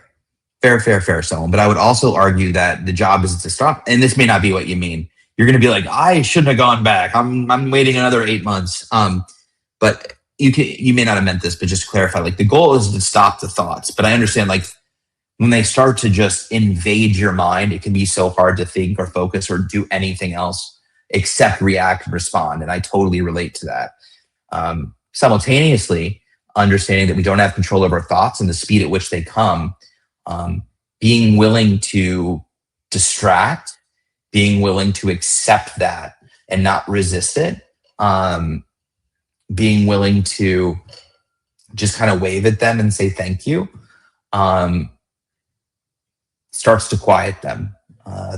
fair, Selwyn. But I would also argue that the job is to stop. And this may not be what you mean. You're going to be like, I shouldn't have gone back. I'm waiting another 8 months. But you may not have meant this, but just to clarify, like the goal is to stop the thoughts. But I understand like when they start to just invade your mind, it can be so hard to think or focus or do anything else except react and respond. And I totally relate to that. Simultaneously, understanding that we don't have control over our thoughts and the speed at which they come, being willing to distract, being willing to accept that and not resist it, being willing to just kind of wave at them and say thank you, starts to quiet them.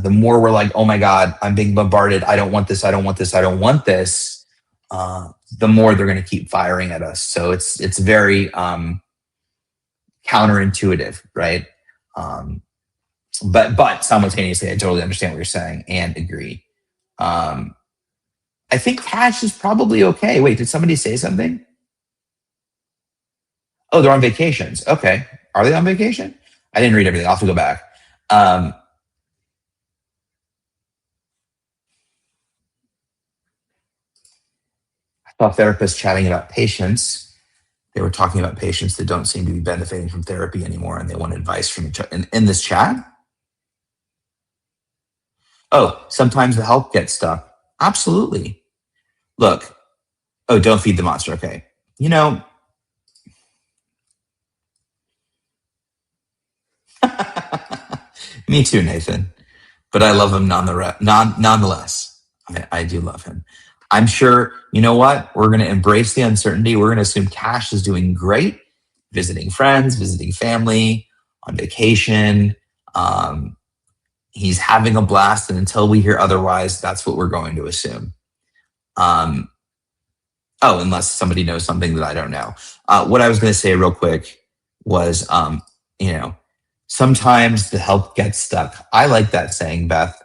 The more we're like, oh my God, I'm being bombarded. I don't want this. I don't want this. I don't want this. The more they're going to keep firing at us. So it's very counterintuitive, right? But simultaneously, I totally understand what you're saying and agree. I think Cash is probably okay. Wait, did somebody say something? Oh, they're on vacations. Okay. Are they on vacation? I didn't read everything. I'll have to go back. I saw therapists chatting about patients. They were talking about patients that don't seem to be benefiting from therapy anymore and they want advice from each other. In this chat? Oh, sometimes the help gets stuck. Absolutely. Look, oh, don't feed the monster. Okay. You know, me too, Nathan. But I love him nonetheless. I do love him. I'm sure, you know what? We're going to embrace the uncertainty. We're going to assume Cash is doing great, visiting friends, visiting family, on vacation. He's having a blast. And until we hear otherwise, that's what we're going to assume. Oh, unless somebody knows something that I don't know. What I was going to say real quick was, you know, sometimes the help gets stuck. I like that saying, Beth.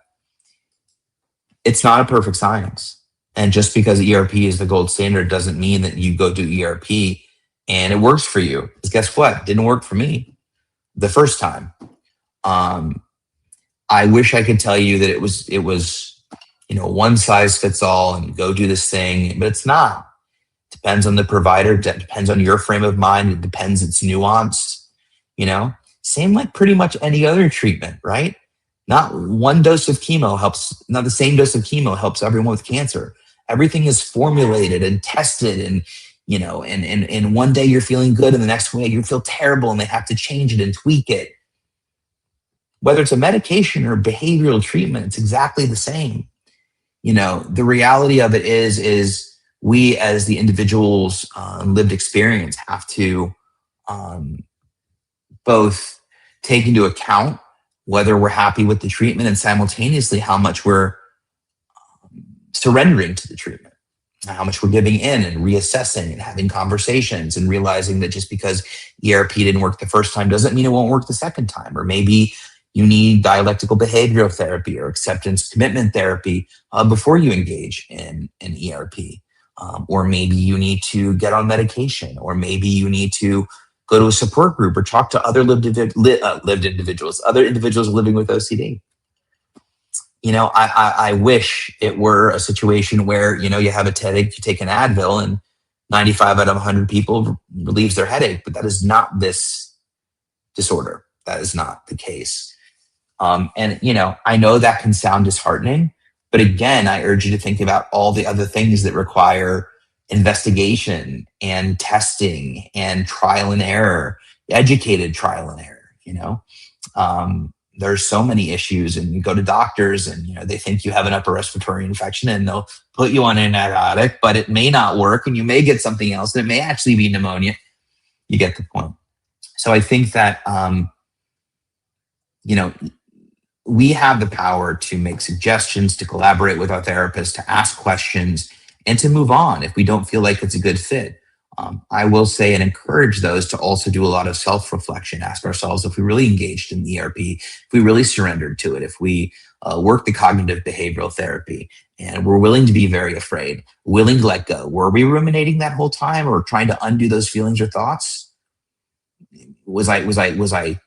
It's not a perfect science. And just because ERP is the gold standard doesn't mean that you go do ERP and it works for you. Because guess what? It didn't work for me the first time. I wish I could tell you that it was, you know, one size fits all and go do this thing, but it's not. It depends on the provider. It depends on your frame of mind. It depends. It's nuanced. you know? Same like pretty much any other treatment, right? Not one dose of chemo helps, not the same dose of chemo helps everyone with cancer. Everything is formulated and tested and, and one day you're feeling good and the next way you feel terrible and they have to change it and tweak it. Whether it's a medication or behavioral treatment, it's exactly the same. The reality of it is we as the individuals lived experience have to both take into account whether we're happy with the treatment and simultaneously how much we're surrendering to the treatment, how much we're giving in and reassessing and having conversations and realizing that just because ERP didn't work the first time doesn't mean it won't work the second time. Or maybe you need dialectical behavioral therapy or acceptance commitment therapy before you engage in an ERP. Or maybe you need to get on medication, or maybe you need to go to a support group or talk to other lived individuals, other individuals living with OCD. I wish it were a situation where, you have a headache, you take an Advil and 95 out of 100 people relieves their headache, but that is not this disorder. That is not the case. I know that can sound disheartening, but again, I urge you to think about all the other things that require investigation and testing and trial and error, educated trial and error. There's so many issues, and you go to doctors and they think you have an upper respiratory infection and they'll put you on an antibiotic, but it may not work and you may get something else and it may actually be pneumonia. You get the point. So I think that we have the power to make suggestions, to collaborate with our therapist, to ask questions, and to move on if we don't feel like it's a good fit. I will say and encourage those to also do a lot of self-reflection, ask ourselves if we really engaged in ERP, if we really surrendered to it, if we worked the cognitive behavioral therapy, and we're willing to be very afraid, willing to let go. Were we ruminating that whole time or trying to undo those feelings or thoughts? Was I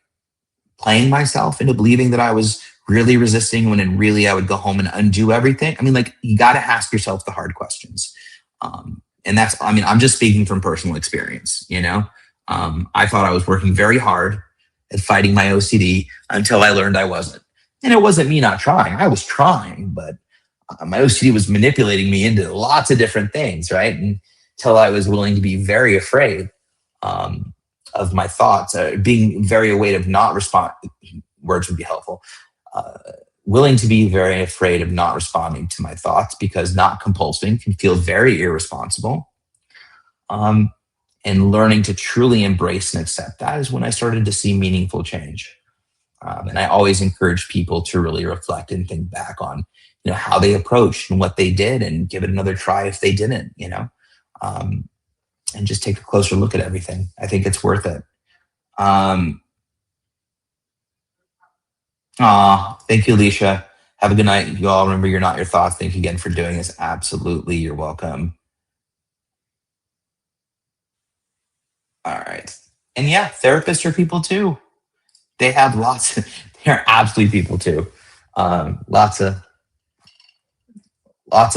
playing myself into believing that I was really resisting when in really I would go home and undo everything? You got to ask yourself the hard questions. And I'm just speaking from personal experience, I thought I was working very hard at fighting my OCD until I learned I wasn't. And it wasn't me not trying. I was trying, but my OCD was manipulating me into lots of different things, right? Until I was willing to be very afraid of my thoughts, being very aware of not respond. Words would be helpful. Willing to be very afraid of not responding to my thoughts, because not compulsing can feel very irresponsible. And learning to truly embrace and accept that is when I started to see meaningful change. And I always encourage people to really reflect and think back on, how they approached and what they did, and give it another try if they didn't, and just take a closer look at everything. I think it's worth it. Thank you, Alicia. Have a good night. You all remember, you're not your thoughts. Thank you again for doing this. Absolutely. You're welcome. All right. And yeah, therapists are people too. They have they're absolutely people too. Lots of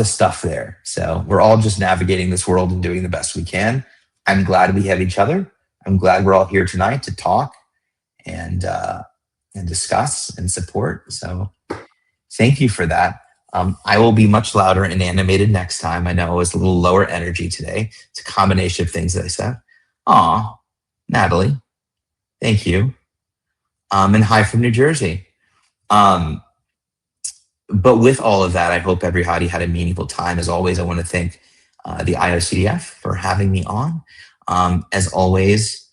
stuff there. So we're all just navigating this world and doing the best we can. I'm glad we have each other. I'm glad we're all here tonight to talk and discuss and support. So thank you for that. I will be much louder and animated next time. I know it was a little lower energy today. It's a combination of things that I said. Aw, Natalie, thank you. And hi from New Jersey. But with all of that, I hope everybody had a meaningful time. As always, I want to thank the IOCDF for having me on. As always,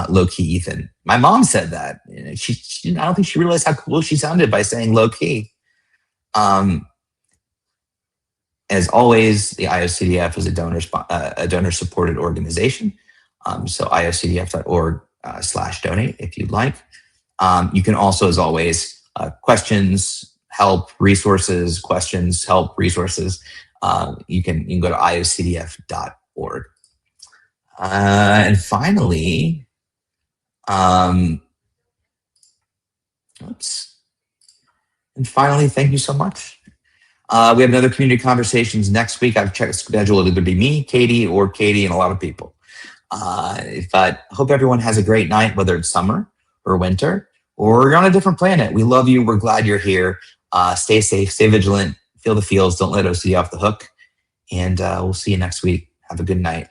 low key Ethan. My mom said that. She I don't think she realized how cool she sounded by saying low key. As always, the IOCDF is a donor supported organization. So iocdf.org/donate if you'd like. You can also, as always, questions, help, resources, questions, help, resources. You can go to iocdf.org. And finally, thank you so much. We have another community conversations next week. I've checked the schedule. It'll either be me, Katie, and a lot of people. But I hope everyone has a great night, whether it's summer or winter, or you're on a different planet. We love you. We're glad you're here. Stay safe, stay vigilant, feel the feels. Don't let OCD off the hook. And we'll see you next week. Have a good night.